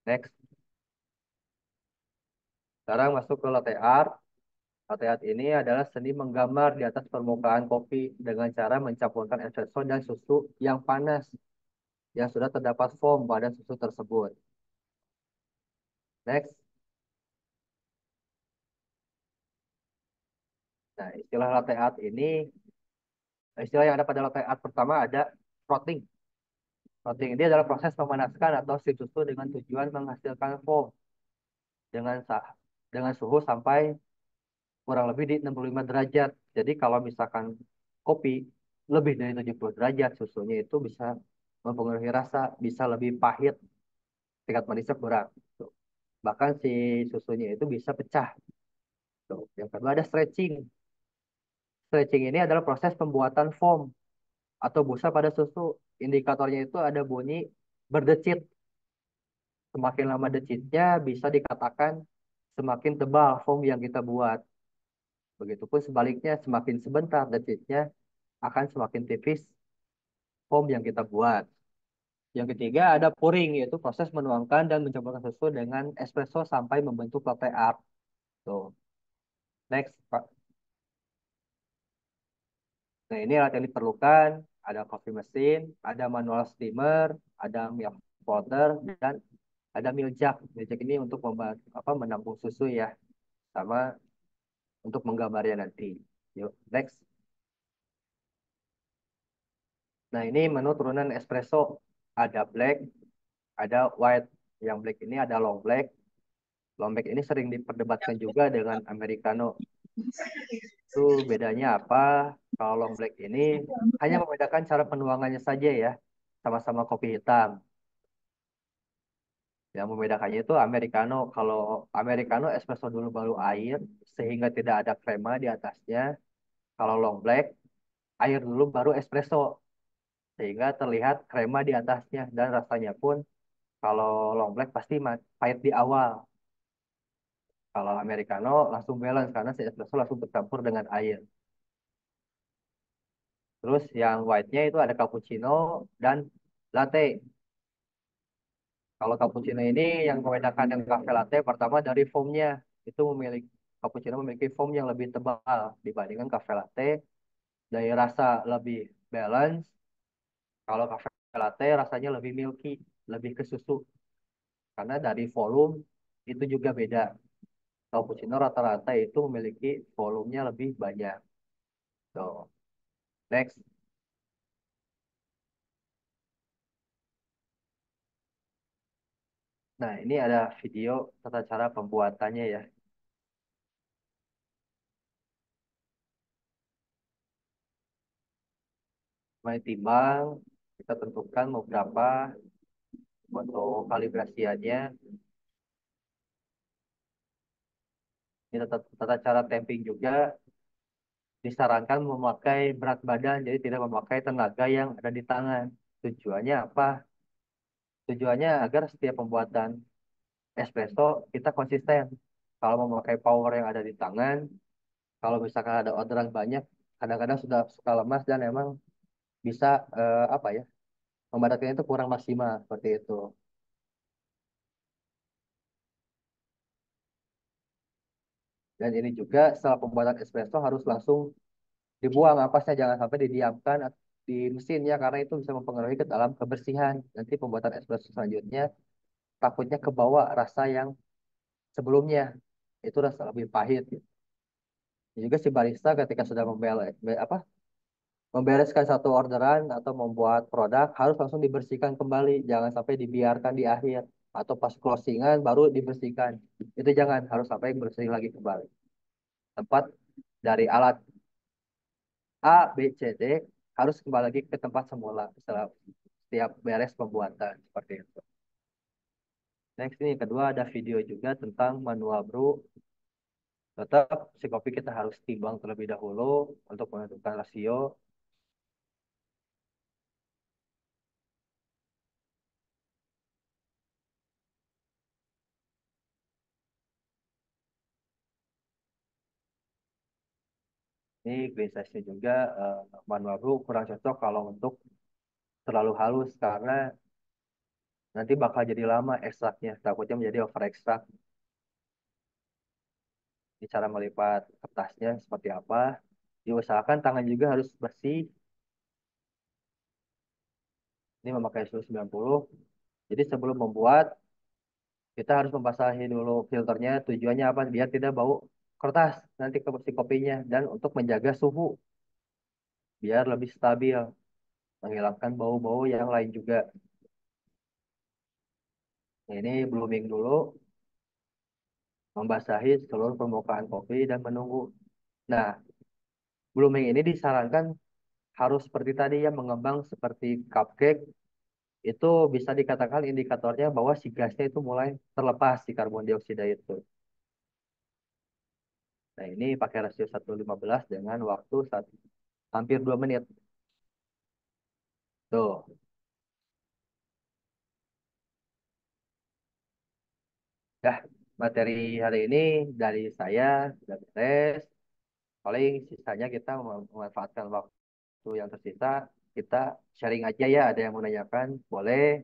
Next, sekarang masuk ke latte art. Latte art ini adalah seni menggambar di atas permukaan kopi dengan cara mencampurkan espresso dan susu yang panas yang sudah terdapat foam pada susu tersebut. Next. Nah, istilah latte art ini, istilah yang ada pada latte art pertama ada frotting. Frotting ini adalah proses memanaskan atau steam susu dengan tujuan menghasilkan foam dengan dengan suhu sampai kurang lebih di 65 derajat. Jadi kalau misalkan kopi lebih dari 70 derajat, susunya itu bisa mempengaruhi rasa, bisa lebih pahit, tingkat manisnya kurang. Tuh. Bahkan si susunya itu bisa pecah. Tuh. Yang kedua ada stretching. Stretching ini adalah proses pembuatan foam atau busa pada susu. Indikatornya itu ada bunyi berdecit. Semakin lama decitnya bisa dikatakan semakin tebal foam yang kita buat. Begitupun sebaliknya semakin sebentar decitnya akan semakin tipis foam yang kita buat. Yang ketiga ada pouring, yaitu proses menuangkan dan mencampurkan susu dengan espresso sampai membentuk latte art. Tuh. Next, Pak. Nah, ini alat yang diperlukan. Ada coffee mesin, ada manual steamer, ada milk frother, dan ada milk jug. Milk jug ini untuk menampung susu ya, sama untuk menggambarnya nanti. Yuk, next. Nah, ini menu turunan espresso. Ada black, ada white. Yang black ini ada long black. Long black ini sering diperdebatkan juga dengan americano. Itu bedanya apa? Kalau long black ini hanya membedakan cara penuangannya saja ya. Sama-sama kopi hitam. Yang membedakannya itu americano. Kalau americano espresso dulu baru air sehingga tidak ada krema di atasnya. Kalau long black air dulu baru espresso sehingga terlihat krema di atasnya dan rasanya pun kalau long black pasti pahit di awal. Kalau americano langsung balance karena si espresso langsung bercampur dengan air. Terus yang white-nya itu ada cappuccino dan latte. Kalau cappuccino ini yang membedakan dengan cafe latte pertama dari foamnya. Itu cappuccino memiliki foam yang lebih tebal dibandingkan cafe latte. Dari rasa lebih balance. Kalau cafe latte rasanya lebih milky, lebih ke susu. Karena dari volume itu juga beda. Cappuccino rata-rata itu memiliki volumenya lebih banyak. So, next. Nah, ini ada video tata cara pembuatannya ya. Mulai timbang, kita tentukan mau berapa untuk kalibrasiannya. Ini tata cara tamping juga disarankan memakai berat badan, jadi tidak memakai tenaga yang ada di tangan. Tujuannya apa? Tujuannya agar setiap pembuatan espresso kita konsisten. Kalau memakai power yang ada di tangan, kalau misalkan ada orderan banyak, kadang-kadang sudah suka lemas dan emang bisa apa ya, pembatasannya itu kurang maksimal seperti itu. Dan ini juga setelah pembuatan espresso harus langsung dibuang ampasnya, jangan sampai didiamkan di mesin ya, karena itu bisa mempengaruhi ke dalam kebersihan. Nanti pembuatan espresso selanjutnya takutnya kebawa rasa yang sebelumnya, itu rasa lebih pahit. Dan juga si barista ketika sudah membereskan satu orderan atau membuat produk harus langsung dibersihkan kembali, jangan sampai dibiarkan di akhir atau pas closingan baru dibersihkan. Itu jangan, harus sampai bersih lagi kembali. Tempat dari alat A, B, C, D harus kembali lagi ke tempat semula setelah setiap beres pembuatan seperti itu. Next ini kedua ada video juga tentang manual brew. Tetap si kopi kita harus timbang terlebih dahulu untuk menentukan rasio. Ini green size-nya juga manual brew kurang cocok kalau untuk terlalu halus karena nanti bakal jadi lama ekstraknya. Takutnya menjadi over ekstrak. Ini cara melipat kertasnya seperti apa. Diusahakan tangan juga harus bersih. Ini memakai suhu 90. Jadi sebelum membuat, kita harus membasahi dulu filternya. Tujuannya apa? Biar tidak bau kertas nanti ke si kopinya. Dan untuk menjaga suhu. Biar lebih stabil. Menghilangkan bau-bau yang lain juga. Nah, ini blooming dulu. Membasahi seluruh permukaan kopi dan menunggu. Nah, blooming ini disarankan harus seperti tadi ya, mengembang seperti cupcake. Itu bisa dikatakan indikatornya bahwa si gasnya itu mulai terlepas si karbon dioksida itu. Nah, ini pakai rasio 1:15 dengan waktu hampir 2 menit. Tuh. Dah, materi hari ini dari saya sudah beres. Paling sisanya kita memanfaatkan waktu yang tersisa kita sharing aja ya. Ada yang mau nanyakan, boleh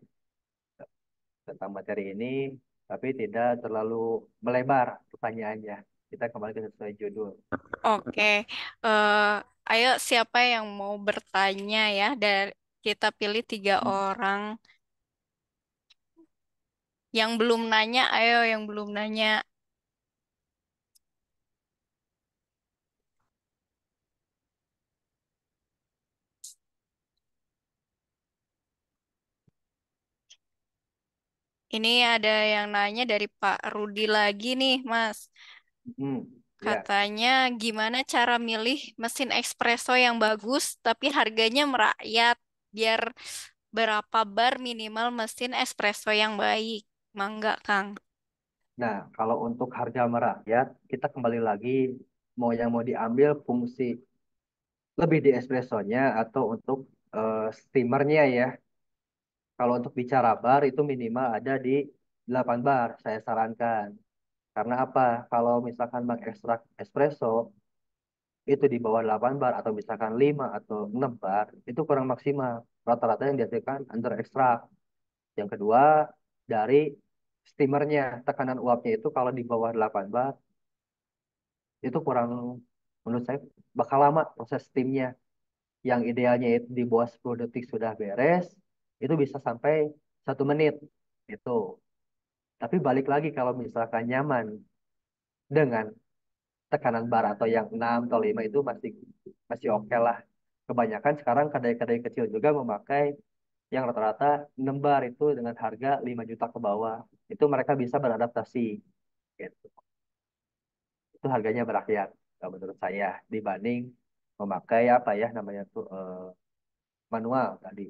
tentang materi ini, tapi tidak terlalu melebar pertanyaannya. Kita kembali ke sesuai judul. Oke, eh, ayo siapa yang mau bertanya ya? Dari kita pilih 3 orang. Yang belum nanya, ayo yang belum nanya. Ini ada yang nanya dari Pak Rudi lagi nih, Mas. Ya. Katanya gimana cara milih mesin espresso yang bagus tapi harganya merakyat biar berapa bar minimal mesin espresso yang baik. Mangga, Kang. Nah, kalau untuk harga merakyat, kita kembali lagi mau diambil fungsi lebih di espressonya atau untuk steamernya ya. Kalau untuk bicara bar itu minimal ada di 8 bar, saya sarankan. Karena apa? Kalau misalkan mengekstrak espresso itu di bawah 8 bar atau misalkan 5 atau 6 bar, itu kurang maksimal. Rata-rata yang dihasilkan under ekstrak. Yang kedua, dari steamernya, tekanan uapnya itu kalau di bawah 8 bar, itu kurang, menurut saya, bakal lama proses steamnya. Yang idealnya itu di bawah 10 detik sudah beres, itu bisa sampai 1 menit. Itu. Tapi balik lagi kalau misalkan nyaman dengan tekanan bar atau yang 6 atau 5 itu masih masih oke lah. Kebanyakan sekarang kedai-kedai kecil juga memakai yang rata-rata 6 bar itu dengan harga 5 juta ke bawah. Itu mereka bisa beradaptasi. Gitu. Itu harganya berakyat kalau menurut saya dibanding memakai apa ya namanya tuh manual tadi.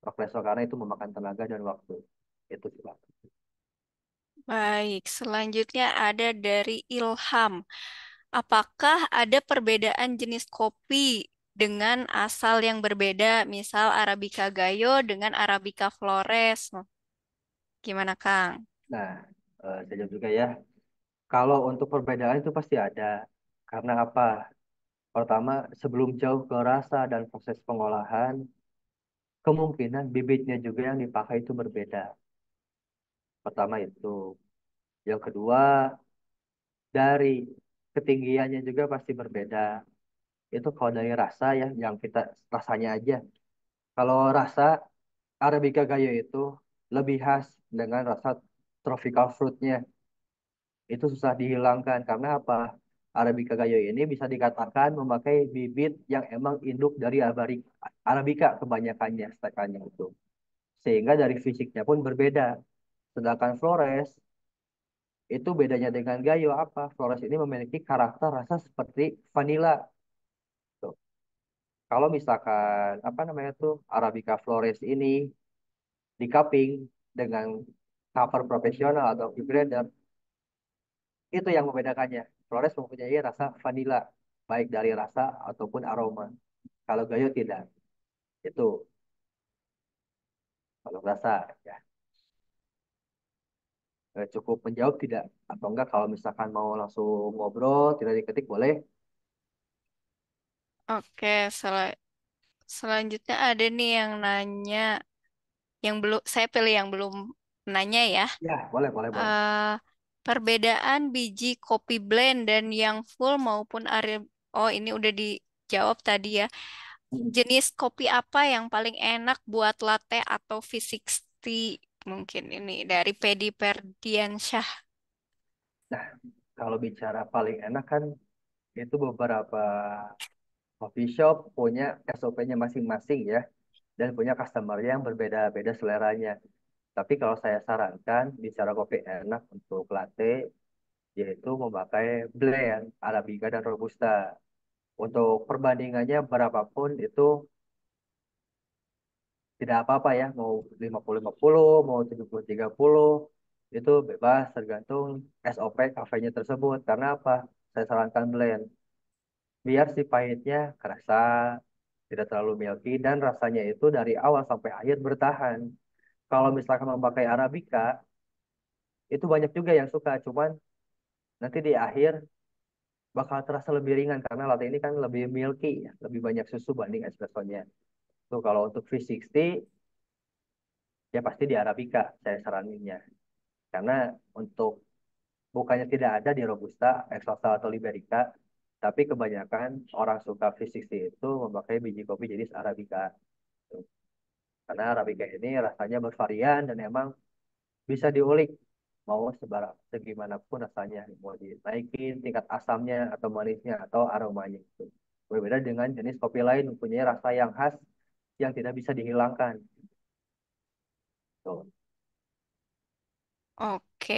Progresor karena itu memakan tenaga dan waktu. Itu sih Pak. Baik, selanjutnya ada dari Ilham. Apakah ada perbedaan jenis kopi dengan asal yang berbeda, misal Arabica Gayo dengan Arabica Flores? Gimana, Kang? Nah, saya jawab juga ya. Kalau untuk perbedaan itu pasti ada. Karena apa? Pertama, sebelum jauh ke rasa dan proses pengolahan, kemungkinan bibitnya juga yang dipakai itu berbeda. Pertama itu. Yang kedua, dari ketinggiannya juga pasti berbeda. Itu kalau dari rasa ya, yang kita rasanya aja. Kalau rasa Arabica Gayo itu lebih khas dengan rasa tropical fruitnya. Itu susah dihilangkan karena apa? Arabica Gayo ini bisa dikatakan memakai bibit yang emang induk dari Arabica kebanyakannya stekannya itu. Sehingga dari fisiknya pun berbeda. Sedangkan Flores itu bedanya dengan Gayo apa? Flores ini memiliki karakter rasa seperti vanilla. Tuh. Kalau misalkan apa namanya tuh Arabica Flores ini di cupping dengan cover profesional atau grader itu yang membedakannya. Flores mempunyai rasa vanilla baik dari rasa ataupun aroma. Kalau Gayo tidak. Itu kalau rasa ya. Cukup menjawab tidak atau enggak kalau misalkan mau langsung ngobrol tidak diketik boleh. Oke, selanjutnya ada nih yang nanya, yang belum, saya pilih yang belum nanya ya. Ya, boleh, boleh, boleh. eh Perbedaan biji kopi blend dan yang full maupun oh ini udah dijawab tadi ya. Jenis kopi apa yang paling enak buat latte atau V60? Mungkin ini dari Pedi Perdiansyah. Nah, kalau bicara paling enak kan itu beberapa coffee shop punya SOP-nya masing-masing ya dan punya customer yang berbeda-beda seleranya. Tapi kalau saya sarankan bicara kopi enak untuk latte yaitu memakai blend Arabica dan Robusta. Untuk perbandingannya berapapun itu tidak apa-apa ya, mau 50-50, mau 70-30, itu bebas tergantung SOP kafenya tersebut. Karena apa? Saya sarankan blend. Biar si pahitnya kerasa, tidak terlalu milky, dan rasanya itu dari awal sampai akhir bertahan. Kalau misalkan memakai Arabica, itu banyak juga yang suka, cuman nanti di akhir bakal terasa lebih ringan karena latte ini kan lebih milky, ya, lebih banyak susu banding espressonya. Tuh kalau untuk V60 ya pasti di Arabica saya saraninnya. Karena untuk bukannya tidak ada di Robusta, Exalta atau Liberica, tapi kebanyakan orang suka V60 itu memakai biji kopi jenis Arabica. Tuh. Karena Arabica ini rasanya bervarian dan emang bisa diulik mau sebarang segimanapun rasanya, mau dinaikin tingkat asamnya atau manisnya atau aromanya itu. Berbeda dengan jenis kopi lain mempunyai rasa yang khas yang tidak bisa dihilangkan. Tuh. Oke.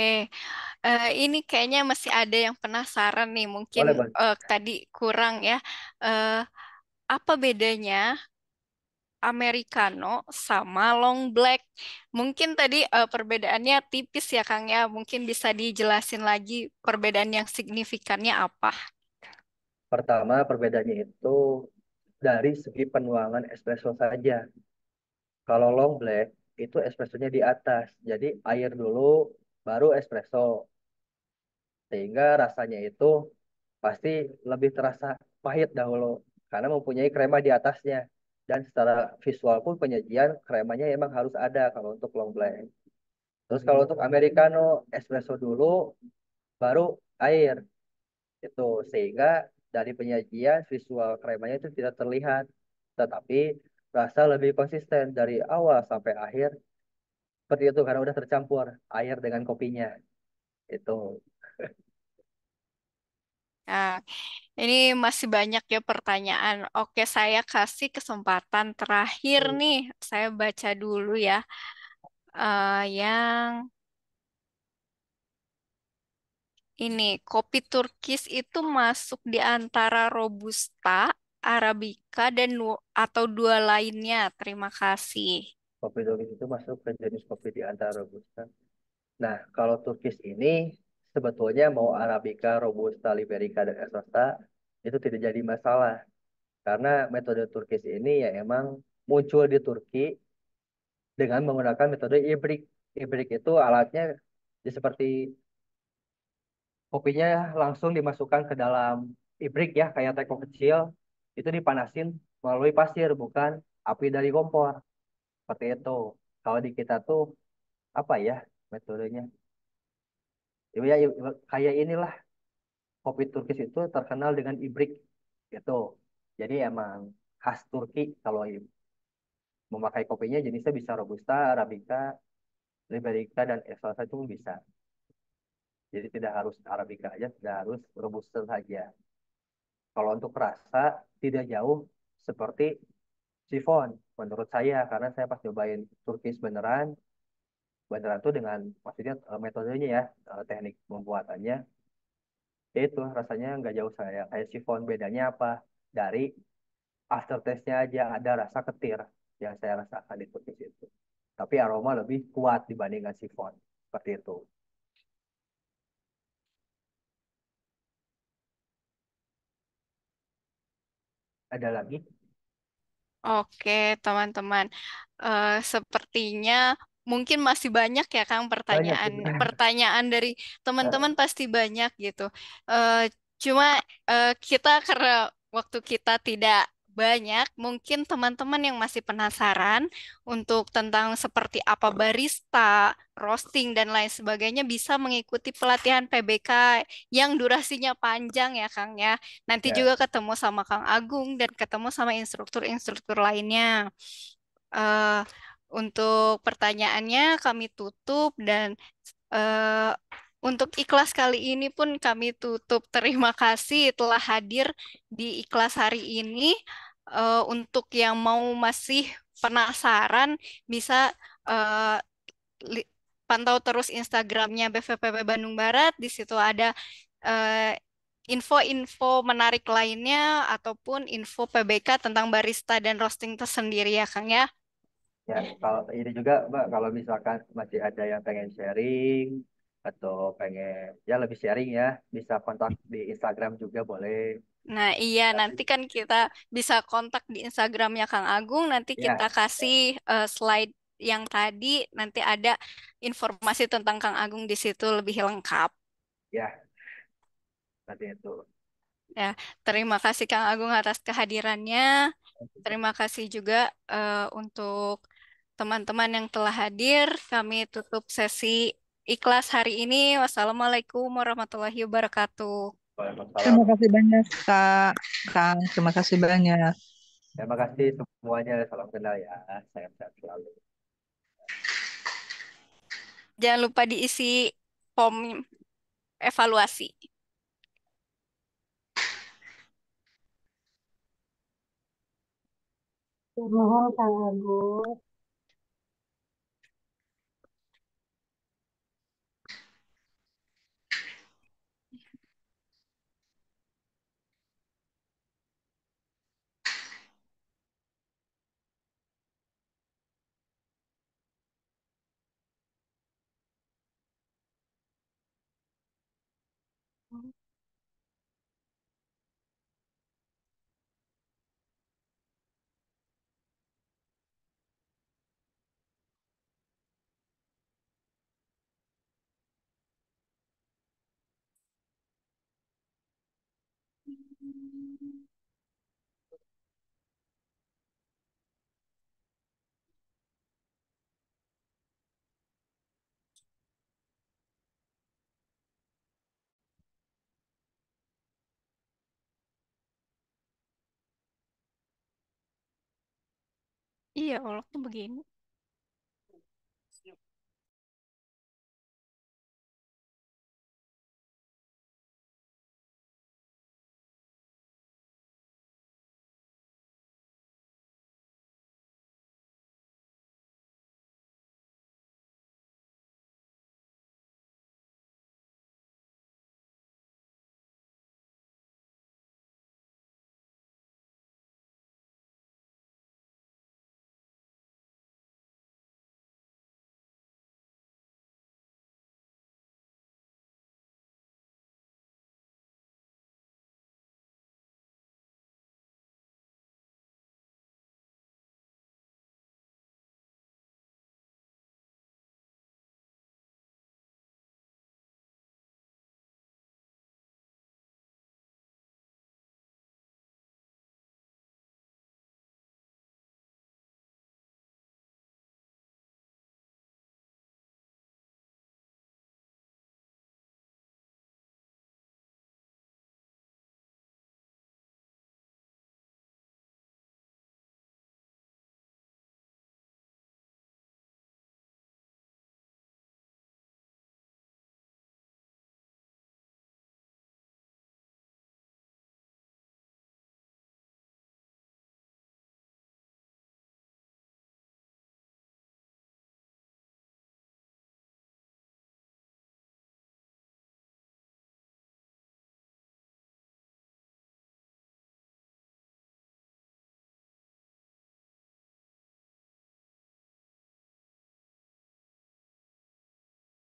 Ini kayaknya masih ada yang penasaran nih. Mungkin Boleh, Bang. tadi kurang ya. Eh, apa bedanya Americano sama long black? Mungkin tadi perbedaannya tipis ya, Kang ya. Mungkin bisa dijelasin lagi perbedaan yang signifikannya apa? Pertama, perbedaannya itu dari segi penuangan espresso saja. Kalau long black itu espressonya di atas. Jadi air dulu baru espresso. Sehingga rasanya itu pasti lebih terasa pahit dahulu karena mempunyai krema di atasnya. Dan secara visual pun penyajian kremanya emang harus ada kalau untuk long black. Terus kalau untuk americano espresso dulu baru air itu sehingga dari penyajian visual kremanya itu tidak terlihat tetapi rasa lebih konsisten dari awal sampai akhir seperti itu karena udah tercampur air dengan kopinya itu. Nah, ini masih banyak ya pertanyaan. Oke, saya kasih kesempatan terakhir nih. Saya baca dulu ya. Yang ini, kopi Turkis itu masuk di antara Robusta, Arabica, dan atau dua lainnya. Terima kasih. Kopi Turkish itu masuk ke jenis kopi di antara robusta. Nah, kalau Turkish ini sebetulnya mau Arabica, Robusta, Liberica, dan Exosta itu tidak jadi masalah karena metode Turkish ini ya emang muncul di Turki dengan menggunakan metode ibrik. Ibrik itu alatnya ya seperti kopinya langsung dimasukkan ke dalam ibrik ya, kayak teko kecil, itu dipanasin melalui pasir, bukan api dari kompor. Seperti itu. Kalau di kita tuh apa ya metodenya? Ya, ya, kayak inilah kopi Turkis itu terkenal dengan ibrik gitu. Jadi emang khas Turki kalau memakai kopinya jenisnya bisa Robusta, Arabica, Liberica, dan Excelsa itu bisa. Jadi tidak harus Arabica aja, tidak harus Robusta saja. Kalau untuk rasa tidak jauh seperti sifon menurut saya karena saya pas cobain Turkish beneran beneran tuh dengan maksudnya metodenya ya teknik pembuatannya ya itu rasanya nggak jauh saya kayak sifon bedanya apa dari aftertaste-nya aja ada rasa ketir yang saya rasakan di Turkish itu tapi aroma lebih kuat dibandingkan sifon seperti itu. Ada lagi Oke, teman-teman. Sepertinya mungkin masih banyak ya, Kang, banyak pertanyaan. sebenarnya. Pertanyaan dari teman-teman pasti banyak gitu. Eh, cuma kita karena waktu kita tidak banyak, mungkin teman-teman yang masih penasaran untuk tentang seperti apa barista, roasting dan lain sebagainya bisa mengikuti pelatihan PBK yang durasinya panjang ya, Kang ya. Nanti Ya, juga ketemu sama Kang Agung dan ketemu sama instruktur-instruktur lainnya. Eh, untuk pertanyaannya kami tutup dan eh, untuk ikhlas kali ini pun kami tutup. Terima kasih telah hadir di ikhlas hari ini. Untuk yang mau masih penasaran bisa eh, li- pantau terus Instagramnya BVPB Bandung Barat. Di situ ada eh, info-info menarik lainnya ataupun info PBK tentang barista dan roasting tersendiri ya Kang ya. ya kalau ini juga Mbak kalau misalkan masih ada yang pengen sharing atau pengen ya lebih sharing ya bisa kontak di Instagram juga boleh. Nah iya nanti kan kita bisa kontak di Instagramnya Kang Agung. Nanti kita Ya, kasih slide yang tadi. Nanti ada informasi tentang Kang Agung di situ lebih lengkap. ya, nanti itu. Ya, terima kasih Kang Agung atas kehadirannya. Terima kasih juga untuk teman-teman yang telah hadir. Kami tutup sesi ikhlas hari ini. Wassalamualaikum warahmatullahi wabarakatuh. Waalaikumsalam. Terima kasih banyak, Kak. Kang, terima kasih banyak. Terima kasih semuanya. Salam kenal ya. Saya sehat selalu. Jangan lupa diisi form evaluasi. Mohon Kang Agus. Iya, Allah tuh begini.